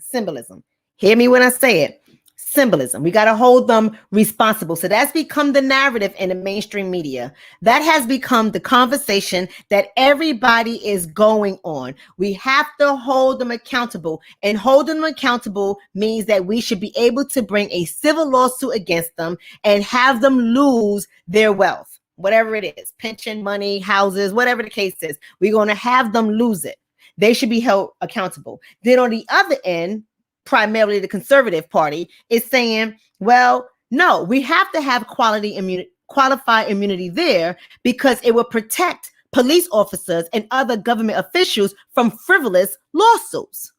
Hear me when I say it. Symbolism. We got to hold them responsible. So that's become the narrative in the mainstream media. That has become the conversation that everybody is going on. We have to hold them accountable. And holding them accountable means that we should be able to bring a civil lawsuit against them and have them lose their wealth. Whatever it is, pension, money, houses, whatever the case is, we're going to have them lose it. They should be held accountable. Then on the other end, primarily the conservative party is saying, well, no, we have to have qualified immunity there because it will protect police officers and other government officials from frivolous lawsuits.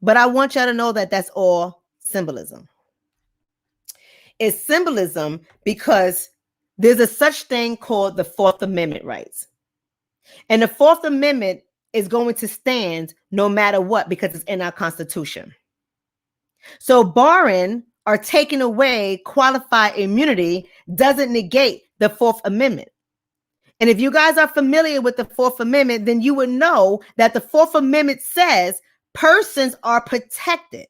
But I want y'all to know that that's all symbolism. It's symbolism because there's a such thing called the Fourth Amendment rights. And the Fourth Amendment is going to stand no matter what because it's in our Constitution. So barring or taking away qualified immunity doesn't negate the Fourth Amendment. And if you guys are familiar with the Fourth Amendment, then you would know that the Fourth Amendment says persons are protected.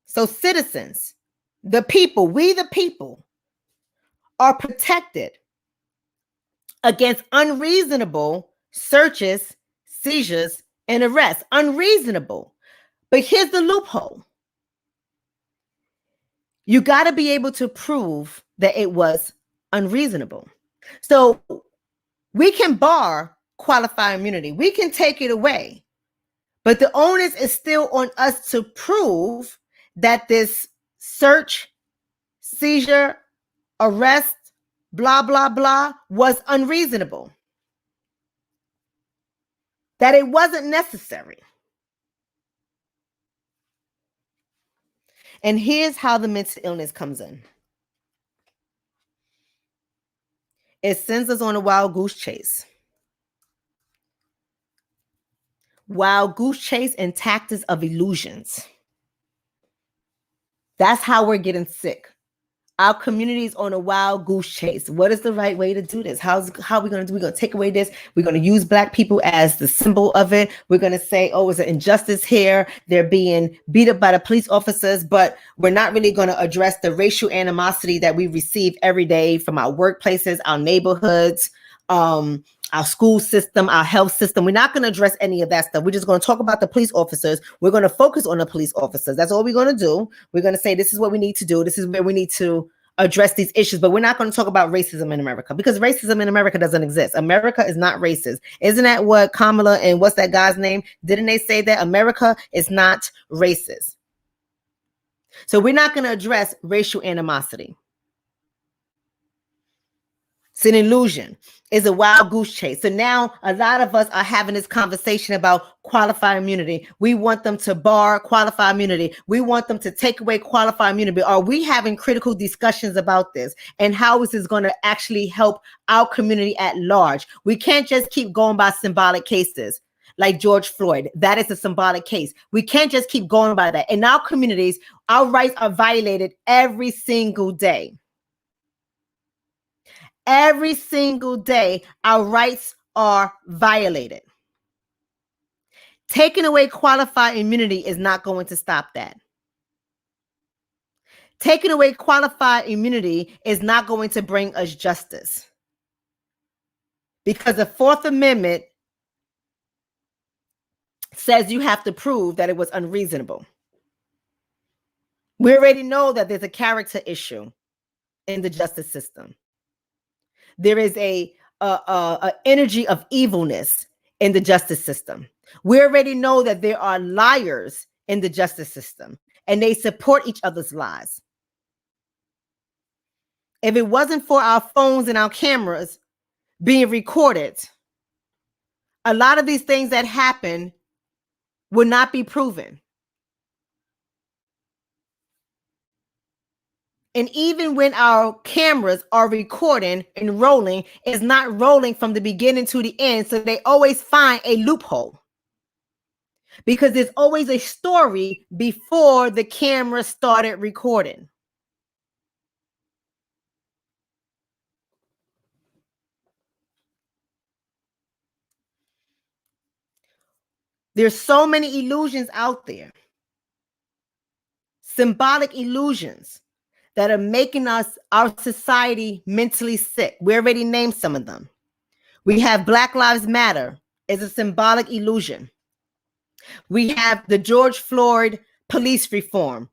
So citizens, the people, we the people, are protected against unreasonable searches, seizures, and arrests. Unreasonable. But here's the loophole. You got to be able to prove that it was unreasonable. So we can bar qualified immunity. We can take it away. But the onus is still on us to prove that this search, seizure, arrest, blah, blah, blah, was unreasonable. That it wasn't necessary. And here's how the mental illness comes in. It sends us on a wild goose chase. Wild goose chase and tactics of illusions. That's how we're getting sick. Our community is on a wild goose chase. What is the right way to do this? How are we going to do? We're going to take away this. We're going to use Black people as the symbol of it. We're going to say, oh, it's an injustice here. They're being beat up by the police officers, but we're not really going to address the racial animosity that we receive every day from our workplaces, our neighborhoods, our school system, our health system. We're not going to address any of that stuff. We're just going to talk about the police officers. We're going to focus on the police officers. That's all we're going to do. We're going to say, this is what we need to do. This is where we need to address these issues, but we're not going to talk about racism in America because racism in America doesn't exist. America is not racist. Isn't that what Kamala and what's that guy's name? Didn't they say that America is not racist? So we're not going to address racial animosity. It's an illusion. It's a wild goose chase. So now a lot of us are having this conversation about qualified immunity. We want them to bar qualified immunity. We want them to take away qualified immunity. Are we having critical discussions about this and how is this going to actually help our community at large? We can't just keep going by symbolic cases like George Floyd. That is a symbolic case. We can't just keep going by that. In our communities, our rights are violated every single day. Every single day, our rights are violated. Taking away qualified immunity is not going to stop that. Taking away qualified immunity is not going to bring us justice. Because the Fourth Amendment says you have to prove that it was unreasonable. We already know that there's a character issue in the justice system. There is a energy of evilness in the justice system. We already know that there are liars in the justice system, and they support each other's lies. If it wasn't for our phones and our cameras being recorded, a lot of these things that happen would not be proven. And even when our cameras are recording and rolling, it's not rolling from the beginning to the end. So they always find a loophole. Because there's always a story before the camera started recording. There's so many illusions out there. Symbolic illusions that are making our society mentally sick. We already named some of them. We have Black Lives Matter as a symbolic illusion. We have the George Floyd police reform.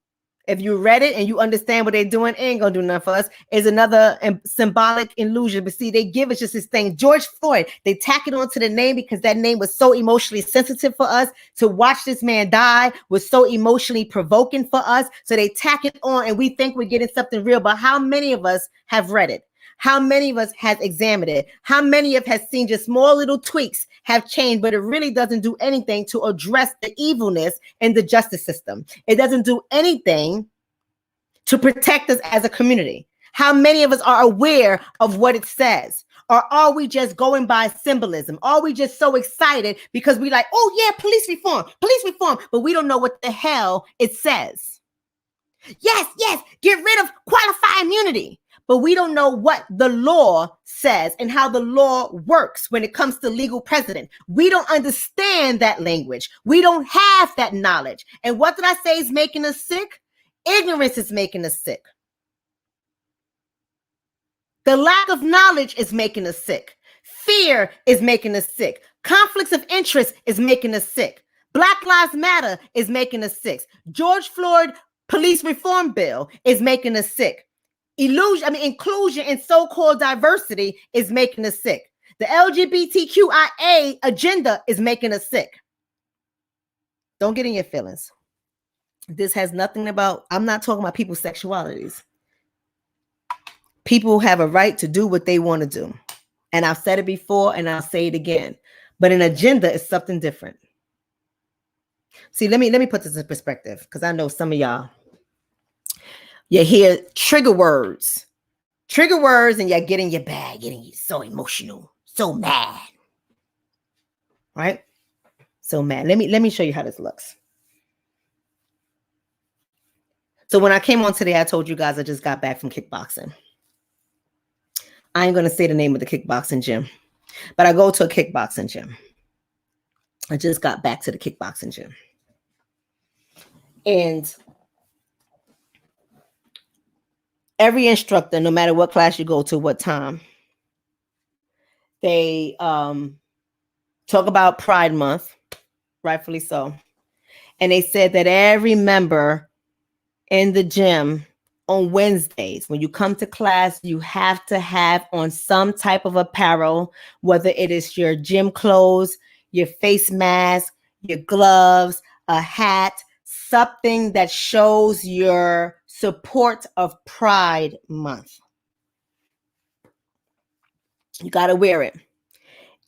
If you read it and you understand what they're doing, it ain't gonna do nothing for us. Is another symbolic illusion. But see, they give us just this thing, George Floyd. They tack it onto the name because that name was so emotionally sensitive for us. To watch this man die was so emotionally provoking for us. So they tack it on, and we think we're getting something real. But how many of us have read it? How many of us has examined it? How many of us has seen just small little tweaks have changed, but it really doesn't do anything to address the evilness in the justice system? It doesn't do anything to protect us as a community. How many of us are aware of what it says? Or are we just going by symbolism? Are we just so excited because we like, oh yeah, police reform, but we don't know what the hell it says. Yes, get rid of qualified immunity. But we don't know what the law says and how the law works when it comes to legal precedent. We don't understand that language. We don't have that knowledge. And what did I say is making us sick? Ignorance is making us sick. The lack of knowledge is making us sick. Fear is making us sick. Conflicts of interest is making us sick. Black Lives Matter is making us sick. George Floyd police reform bill is making us sick. Inclusion and so-called diversity is making us sick. The LGBTQIA agenda is making us sick. Don't get in your feelings. This has nothing about, I'm not talking about people's sexualities. People have a right to do what they want to do. And I've said it before and I'll say it again. But an agenda is something different. See, let me put this in perspective, because I know some of y'all, you hear trigger words and you're getting your bag, getting so emotional, so mad, right? So mad. Let me show you how this looks. So when I came on today, I told you guys I just got back from kickboxing. I ain't going to say the name of the kickboxing gym, but I go to a kickboxing gym. I just got back to the kickboxing gym. And every instructor, no matter what class you go to, what time, they talk about Pride Month, rightfully so. And they said that every member in the gym on Wednesdays, when you come to class, you have to have on some type of apparel, whether it is your gym clothes, your face mask, your gloves, a hat, something that shows your support of Pride Month. You got to wear it.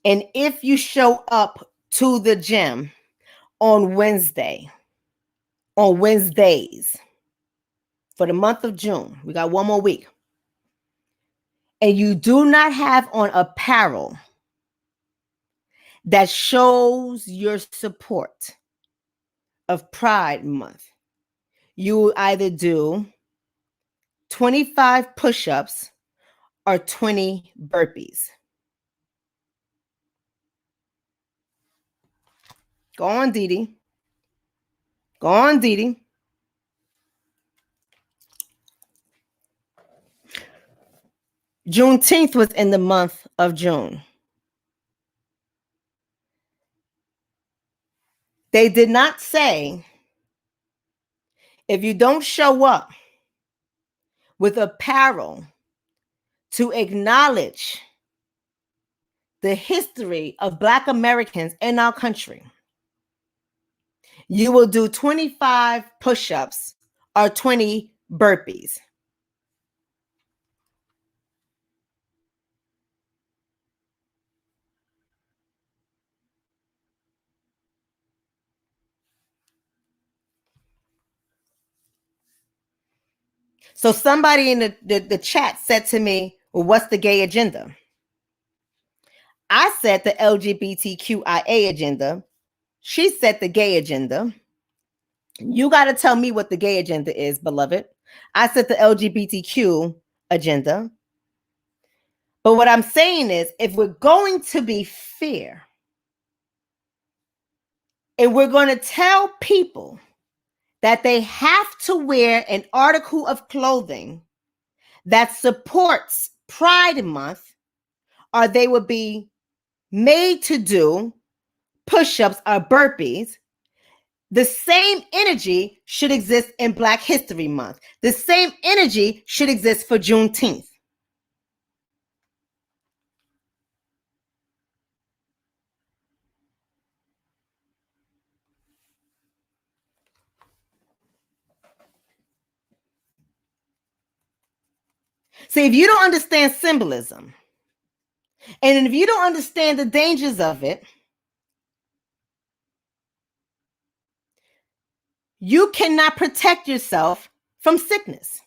And if you show up to the gym on Wednesdays, for the month of June, we got one more week, and you do not have on apparel that shows your support of Pride Month, you either do 25 push-ups or 20 burpees. Go on, Dee Dee. Go on, Dee Dee. Juneteenth was in the month of June. They did not say, if you don't show up with apparel to acknowledge the history of Black Americans in our country, you will do 25 push-ups or 20 burpees. So somebody in the chat said to me, well, what's the gay agenda? I said the LGBTQIA agenda. She said the gay agenda. You got to tell me what the gay agenda is, beloved. I said the LGBTQ agenda. But what I'm saying is, if we're going to be fair, and we're going to tell people that they have to wear an article of clothing that supports Pride Month, or they would be made to do push-ups or burpees, the same energy should exist in Black History Month. The same energy should exist for Juneteenth. See, if you don't understand symbolism, and if you don't understand the dangers of it, you cannot protect yourself from sickness.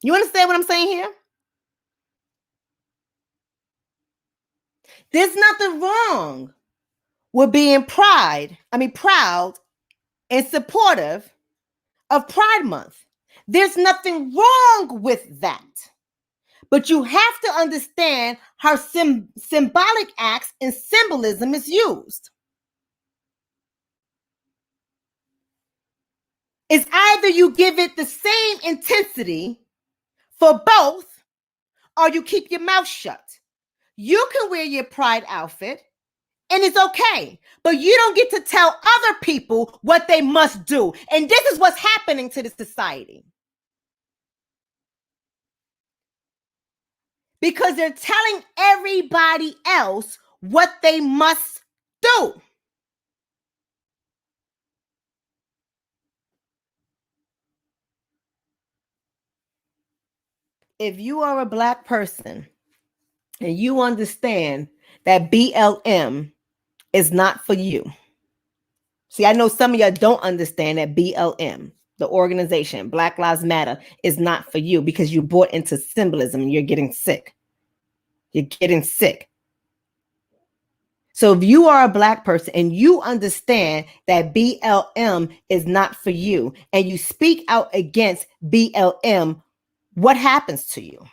You understand what I'm saying here? There's nothing wrong with being proud and supportive of Pride Month. There's nothing wrong with that. But you have to understand how symbolic acts and symbolism is used. It's either you give it the same intensity for both, or you keep your mouth shut. You can wear your pride outfit, and it's okay, but you don't get to tell other people what they must do. And this is what's happening to the society. Because they're telling everybody else what they must do. If you are a Black person and you understand that BLM is not for you. See, I know some of y'all don't understand that BLM, the organization, Black Lives Matter, is not for you because you bought into symbolism and you're getting sick. You're getting sick. So if you are a Black person and you understand that BLM is not for you and you speak out against BLM, what happens to you?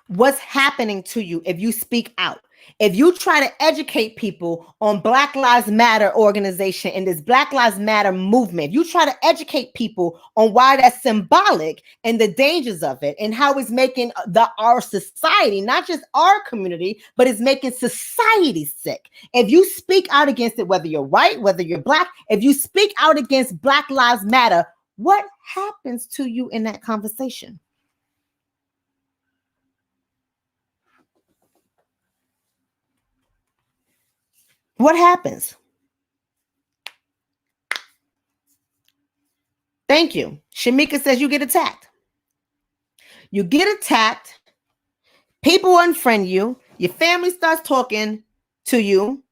What's happening to you if you speak out? If you try to educate people on Black Lives Matter organization and this Black Lives Matter movement, if you try to educate people on why that's symbolic and the dangers of it and how it's making our society, not just our community, but it's making society sick. If you speak out against it, whether you're white, whether you're Black, if you speak out against Black Lives Matter, what happens to you in that conversation? What happens? Thank you. Shamika says you get attacked. You get attacked. People unfriend you. Your family starts talking to you.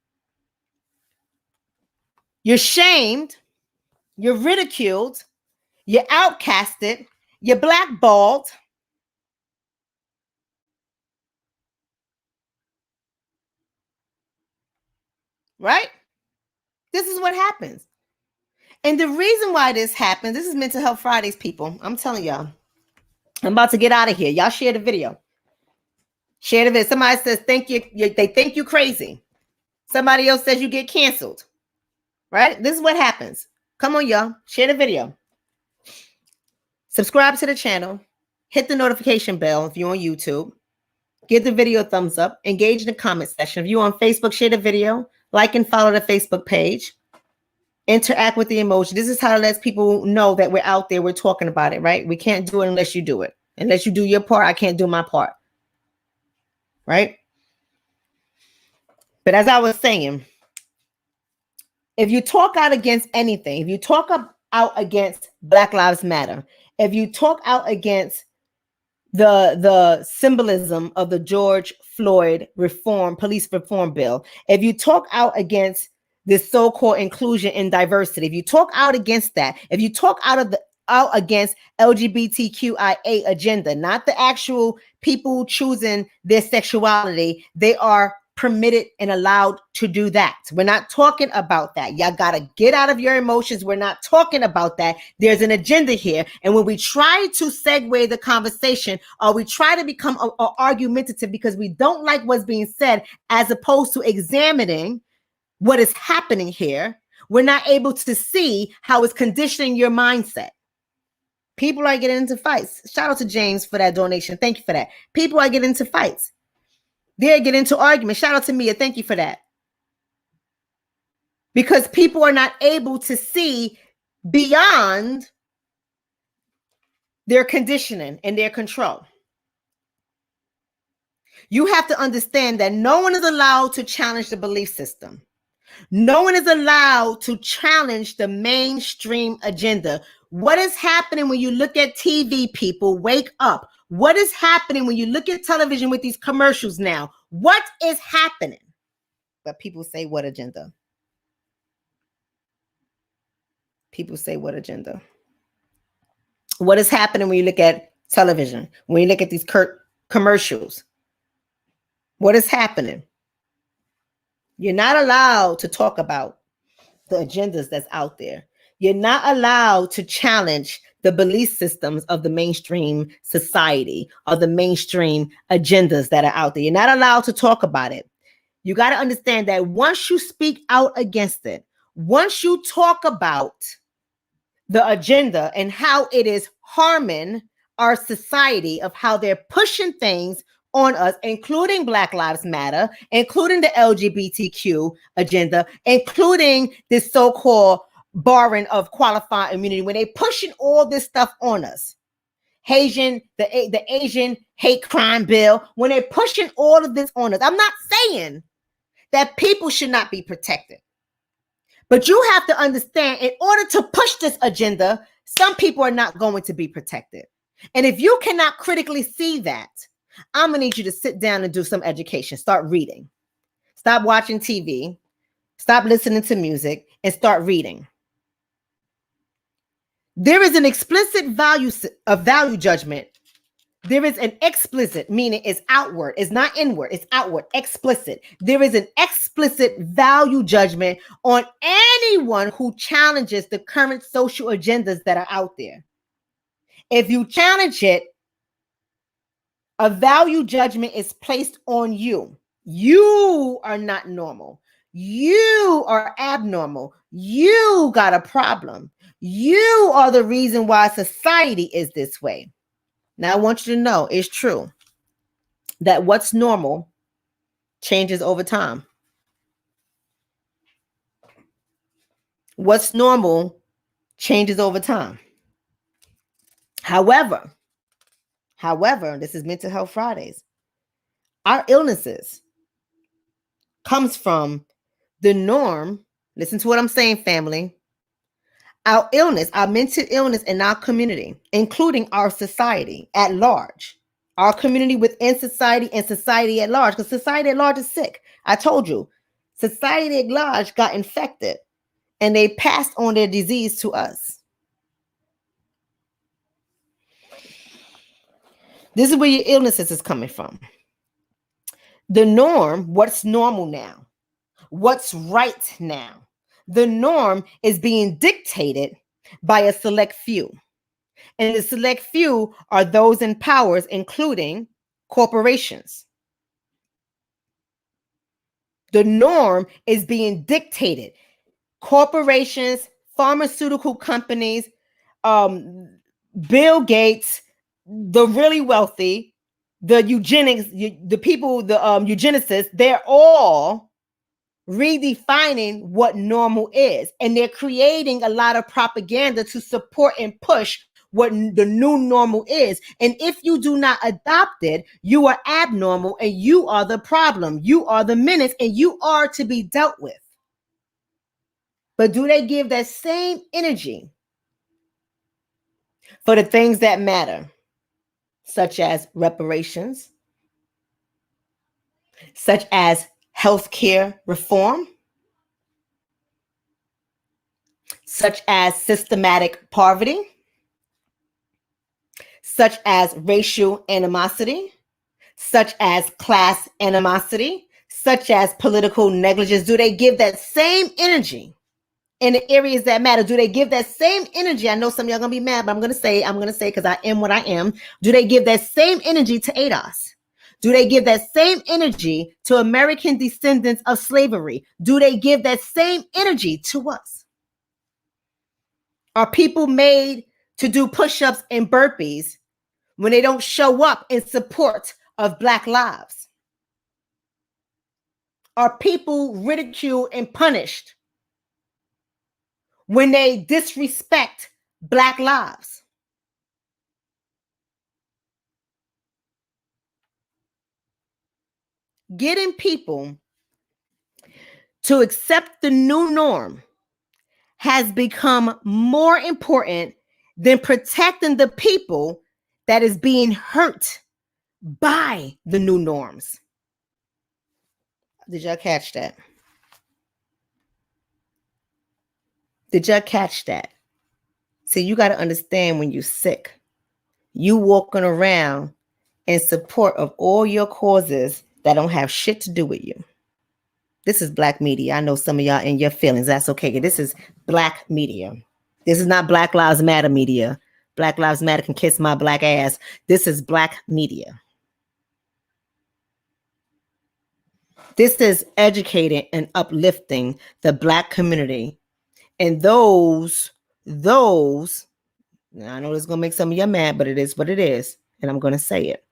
You're shamed. You're ridiculed. You're outcasted. You're blackballed. right? This is what happens. And the reason why this happens, this is Mental Health Fridays, people. I'm telling y'all. I'm about to get out of here. Y'all share the video. Share the video. Somebody says, they think you crazy. Somebody else says you get canceled. Right? This is what happens. Come on, y'all. Share the video. Subscribe to the channel. Hit the notification bell if you're on YouTube. Give the video a thumbs up. Engage in the comment section. If you're on Facebook, share the video. Like and follow the Facebook page. Interact with the emoji. This is how it lets people know that we're out there. We're talking about it, right? We can't do it unless you do it. Unless you do your part, I can't do my part. Right? But as I was saying, if you talk out against anything, if you talk out against Black Lives Matter, if you talk out against the symbolism of the George Floyd police reform bill, if you talk out against this so-called inclusion and diversity, if you talk out against that, if you talk out against LGBTQIA agenda, not the actual people choosing their sexuality, they are permitted and allowed to do that. We're not talking about that. Y'all got to get out of your emotions. We're not talking about that. There's an agenda here. And when we try to segue the conversation, or we try to become argumentative because we don't like what's being said, as opposed to examining what is happening here, we're not able to see how it's conditioning your mindset. People are getting into fights. Shout out to James for that donation. Thank you for that. People are getting into fights. They get into arguments. Shout out to Mia. Thank you for that. Because people are not able to see beyond their conditioning and their control. You have to understand that no one is allowed to challenge the belief system. No one is allowed to challenge the mainstream agenda. What is happening when you look at TV, people? Wake up. What is happening when you look at television with these commercials now? What is happening? But people say, what agenda? People say, what agenda? What is happening when you look at television? When you look at these commercials? What is happening? You're not allowed to talk about the agendas that's out there. You're not allowed to challenge the belief systems of the mainstream society or the mainstream agendas that are out there. You're not allowed to talk about it. You got to understand that once you speak out against it, once you talk about the agenda and how it is harming our society, of how they're pushing things on us, including Black Lives Matter, including the LGBTQ agenda, including this so-called barring of qualified immunity, when they pushing all this stuff on us, the Asian hate crime bill, when they're pushing all of this on us, I'm not saying that people should not be protected, but you have to understand, in order to push this agenda, some people are not going to be protected. And if you cannot critically see that, I'm going to need you to sit down and do some education. Start reading. Stop watching TV. Stop listening to music and start reading. There is an explicit value judgment. There is an explicit, meaning it's outward. It's not inward. It's outward, explicit. There is an explicit value judgment on anyone who challenges the current social agendas that are out there. If you challenge it, a value judgment is placed on you. You are not normal. You are abnormal. You got a problem. You are the reason why society is this way. Now, I want you to know it's true that what's normal changes over time. What's normal changes over time. However, this is Mental Health Fridays. Our illnesses comes from the norm. Listen to what I'm saying, family. Our illness, our mental illness in our community, including our society at large, our community within society and society at large, because society at large is sick. I told you, society at large got infected and they passed on their disease to us. This is where your illnesses is coming from. The norm, what's normal now? what's right now. The norm is being dictated by a select few. And the select few are those in powers, including corporations. The norm is being dictated. Corporations, pharmaceutical companies, Bill Gates, the really wealthy, the eugenics, the people, the eugenicists, they're all redefining what normal is. And they're creating a lot of propaganda to support and push what the new normal is. And if you do not adopt it, you are abnormal and you are the problem. You are the menace and you are to be dealt with. But do they give that same energy for the things that matter, such as reparations, such as healthcare reform, such as systematic poverty, such as racial animosity, such as class animosity, such as political negligence? Do they give that same energy in the areas that matter? Do they give that same energy? I know some of y'all gonna be mad, but I'm gonna say because I am what I am. Do they give that same energy to ADOS? Do they give that same energy to American descendants of slavery? Do they give that same energy to us? Are people made to do push-ups and burpees when they don't show up in support of Black lives? Are people ridiculed and punished when they disrespect Black lives? Getting people to accept the new norm has become more important than protecting the people that is being hurt by the new norms. Did y'all catch that? Did y'all catch that? See, you got to understand when you're sick, you walking around in support of all your causes that don't have shit to do with you. This is Black media. I know some of y'all in your feelings. That's okay. This is Black media. This is not Black Lives Matter media. Black Lives Matter can kiss my black ass. This is Black media. This is educating and uplifting the Black community. And those, I know this is going to make some of you mad, but it is what it is. And I'm going to say it.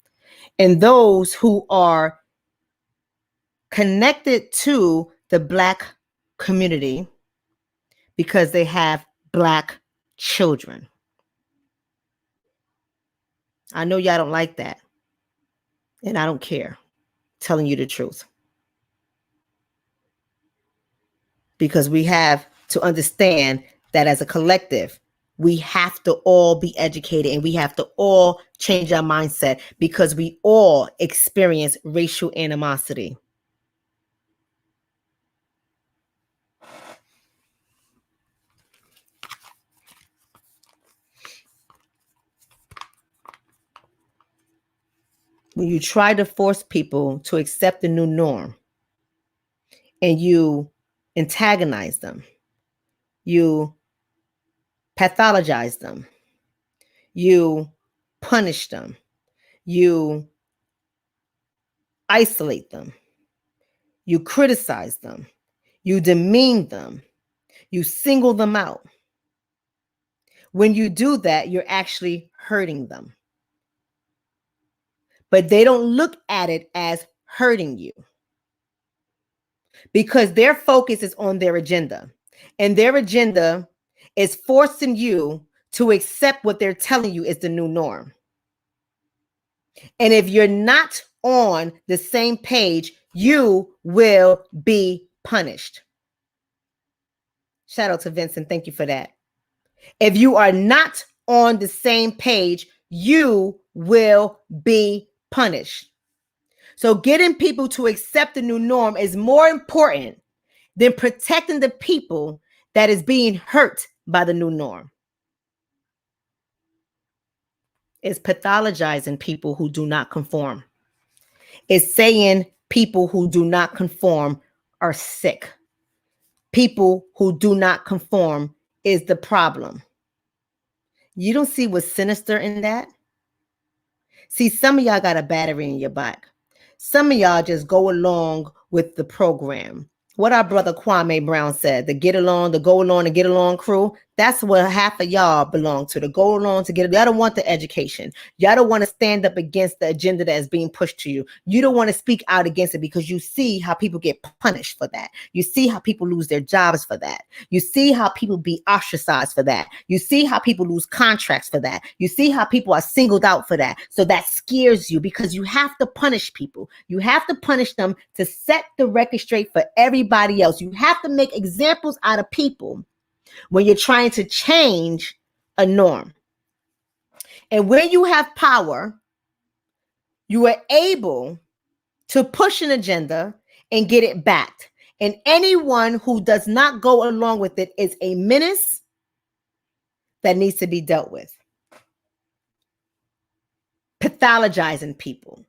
And those who are connected to the Black community because they have Black children. I know y'all don't like that. And I don't care. Telling you the truth. Because we have to understand that as a collective, we have to all be educated and we have to all change our mindset because we all experience racial animosity. When you try to force people to accept the new norm and you antagonize them, you pathologize them, you punish them, you isolate them, you criticize them, you demean them, you single them out. When you do that, you're actually hurting them. But they don't look at it as hurting you because their focus is on their agenda. And their agenda is forcing you to accept what they're telling you is the new norm. And if you're not on the same page, you will be punished. Shout out to Vincent. Thank you for that. If you are not on the same page, you will be punished. So getting people to accept the new norm is more important than protecting the people that is being hurt by the new norm. It's pathologizing people who do not conform. It's saying people who do not conform are sick. People who do not conform is the problem. You don't see what's sinister in that? See, some of y'all got a battery in your back. Some of y'all just go along with the program. What our brother Kwame Brown said, the get along, the go along, the get along crew, that's what half of y'all belong to, the go along to get. Y'all don't want the education. Y'all don't want to stand up against the agenda that is being pushed to you. You don't want to speak out against it because you see how people get punished for that. You see how people lose their jobs for that. You see how people be ostracized for that. You see how people lose contracts for that. You see how people are singled out for that. So that scares you because you have to punish people. You have to punish them to set the record straight for everybody else. You have to make examples out of people when you're trying to change a norm. And when you have power, you are able to push an agenda and get it backed. And anyone who does not go along with it is a menace that needs to be dealt with. Pathologizing people.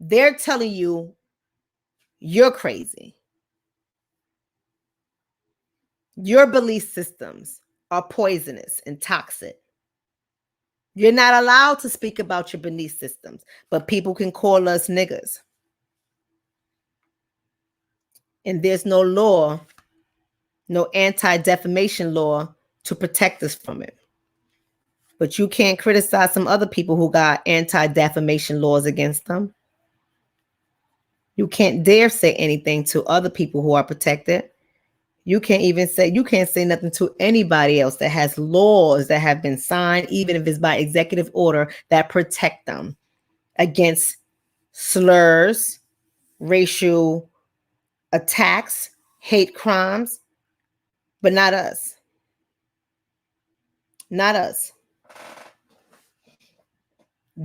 They're telling you you're crazy. Your belief systems are poisonous and toxic. You're not allowed to speak about your belief systems, but people can call us niggas. And there's no law, no anti-defamation law to protect us from it. But you can't criticize some other people who got anti-defamation laws against them. You can't dare say anything to other people who are protected. You can't say nothing to anybody else that has laws that have been signed, even if it's by executive order, that protect them against slurs, racial attacks, hate crimes, but not us. Not us.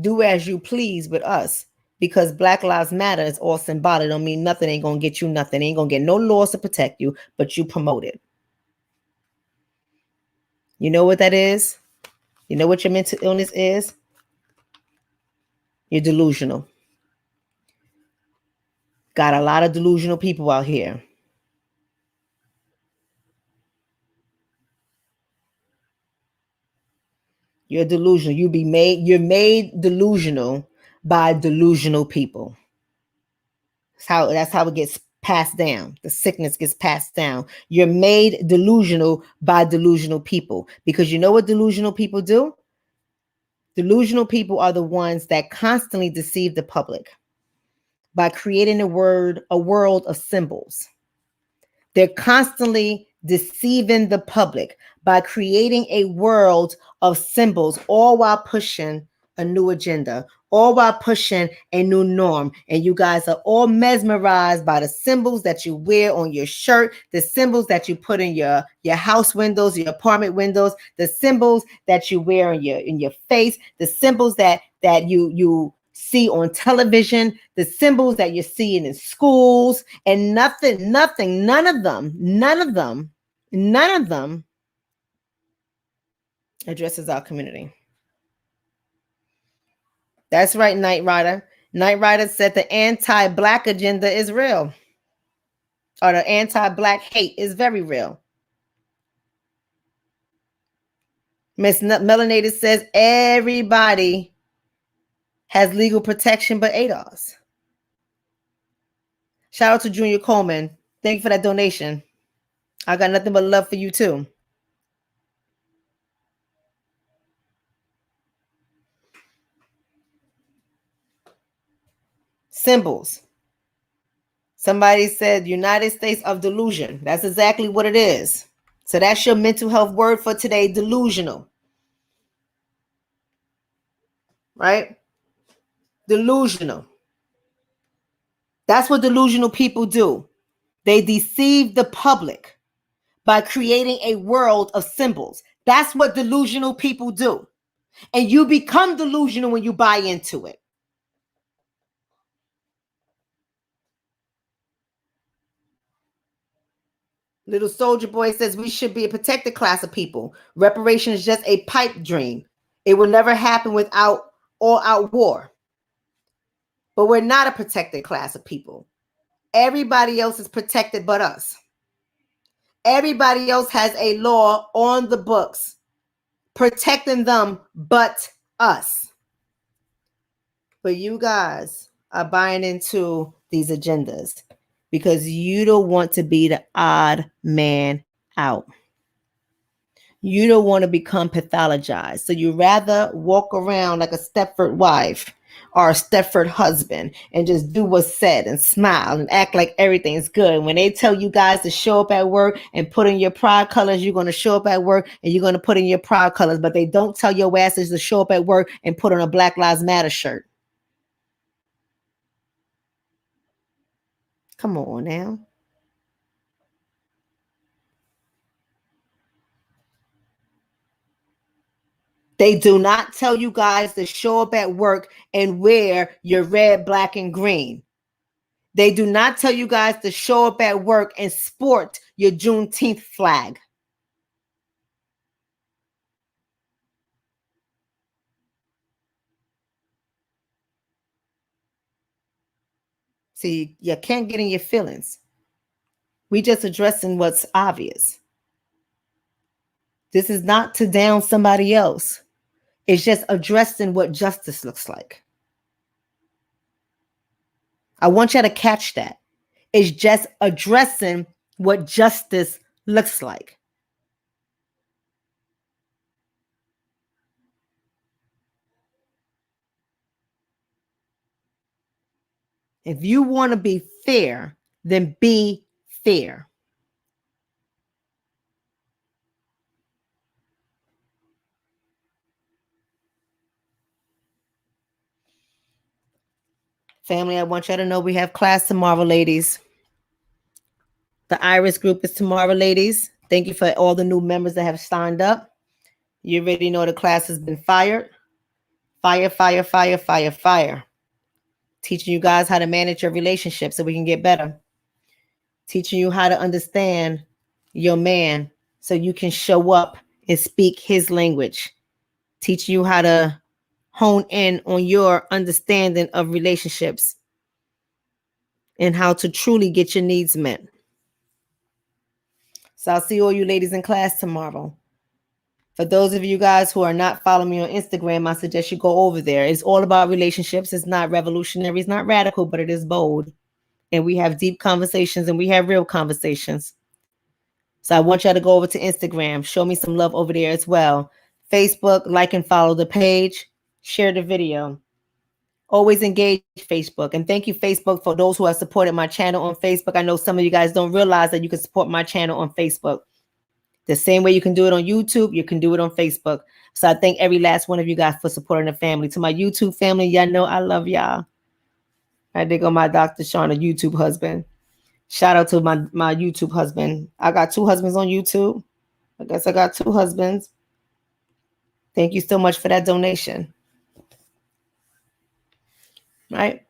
Do as you please with us, because Black Lives Matter is all symbolic. Don't mean nothing. Ain't gonna get you nothing. Ain't gonna get no laws to protect you, but you promote it. You know what that is? You know what your mental illness is? You're delusional. Got a lot of delusional people out here. You're delusional. You're made delusional by delusional people. That's how it gets passed down. The sickness gets passed down. You're made delusional by delusional people, because you know what delusional people do? Delusional people are the ones that constantly deceive the public by creating a world of symbols. They're constantly deceiving the public by creating a world of symbols, all while pushing a new agenda, all while pushing a new norm. And you guys are all mesmerized by the symbols that you wear on your shirt, the symbols that you put in your house windows, your apartment windows, the symbols that you wear in your face, the symbols that you see on television, the symbols that you're seeing in schools, and none of them addresses our community. That's right, Knight Rider. Knight Rider said the anti-Black agenda is real, or the anti-Black hate is very real. Miss Melanated says everybody has legal protection but ADOS. Shout out to Junior Coleman. Thank you for that donation. I got nothing but love for you too. Symbols. Somebody said United States of delusion. That's exactly what it is. So that's your mental health word for today, delusional. Right? Delusional. That's what delusional people do. They deceive the public by creating a world of symbols. That's what delusional people do. And you become delusional when you buy into it. Little Soldier Boy says we should be a protected class of people. Reparation is just a pipe dream. It will never happen without all-out war. But we're not a protected class of people. Everybody else is protected but us. Everybody else has a law on the books protecting them but us. But you guys are buying into these agendas because you don't want to be the odd man out. You don't want to become pathologized. So you rather walk around like a Stepford wife or a Stepford husband and just do what's said and smile and act like everything's good. When they tell you guys to show up at work and put in your proud colors, you're going to show up at work and you're going to put in your proud colors, but they don't tell your asses to show up at work and put on a Black Lives Matter shirt. Come on now. They do not tell you guys to show up at work and wear your red, black, and green. They do not tell you guys to show up at work and sport your Juneteenth flag. See, you can't get in your feelings. We just addressing what's obvious. This is not to down somebody else. It's just addressing what justice looks like. I want you to catch that. It's just addressing what justice looks like. If you want to be fair, then be fair. Family, I want you to know we have class tomorrow, ladies. The Iris group is tomorrow, ladies. Thank you for all the new members that have signed up. You already know the class has been fired. Fire, fire, fire, fire, fire. Teaching you guys how to manage your relationship so we can get better. Teaching you how to understand your man so you can show up and speak his language. Teaching you how to hone in on your understanding of relationships and how to truly get your needs met. So I'll see all you ladies in class tomorrow. For those of you guys who are not following me on Instagram, I suggest you go over there. It's all about relationships. It's not revolutionary. It's not radical, but it is bold. And we have deep conversations and we have real conversations. So I want y'all to go over to Instagram. Show me some love over there as well. Facebook, like and follow the page. Share the video. Always engage Facebook. And thank you, Facebook, for those who have supported my channel on Facebook. I know some of you guys don't realize that you can support my channel on Facebook. The same way you can do it on YouTube, you can do it on Facebook. So I thank every last one of you guys for supporting the family. To my YouTube family, y'all know I love y'all. I dig on my Dr. Shonna YouTube husband. Shout out to my YouTube husband. I got 2 husbands on YouTube. I guess I got 2 husbands. Thank you so much for that donation. Right?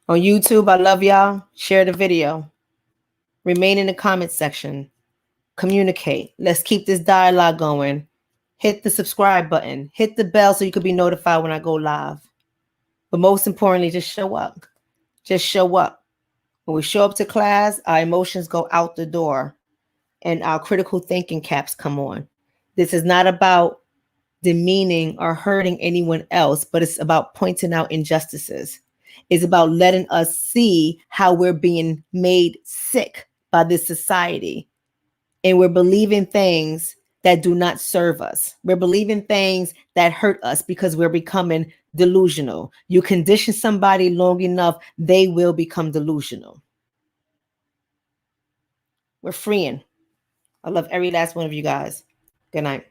On YouTube, I love y'all. Share the video. Remain in the comment section. Communicate. Let's keep this dialogue going. Hit the subscribe button. Hit the bell so you can be notified when I go live. But most importantly, just show up. Just show up. When we show up to class, our emotions go out the door and our critical thinking caps come on. This is not about demeaning or hurting anyone else, but it's about pointing out injustices. It's about letting us see how we're being made sick by this society. And we're believing things that do not serve us. We're believing things that hurt us because we're becoming delusional. You condition somebody long enough, they will become delusional. We're freeing. I love every last one of you guys. Good night.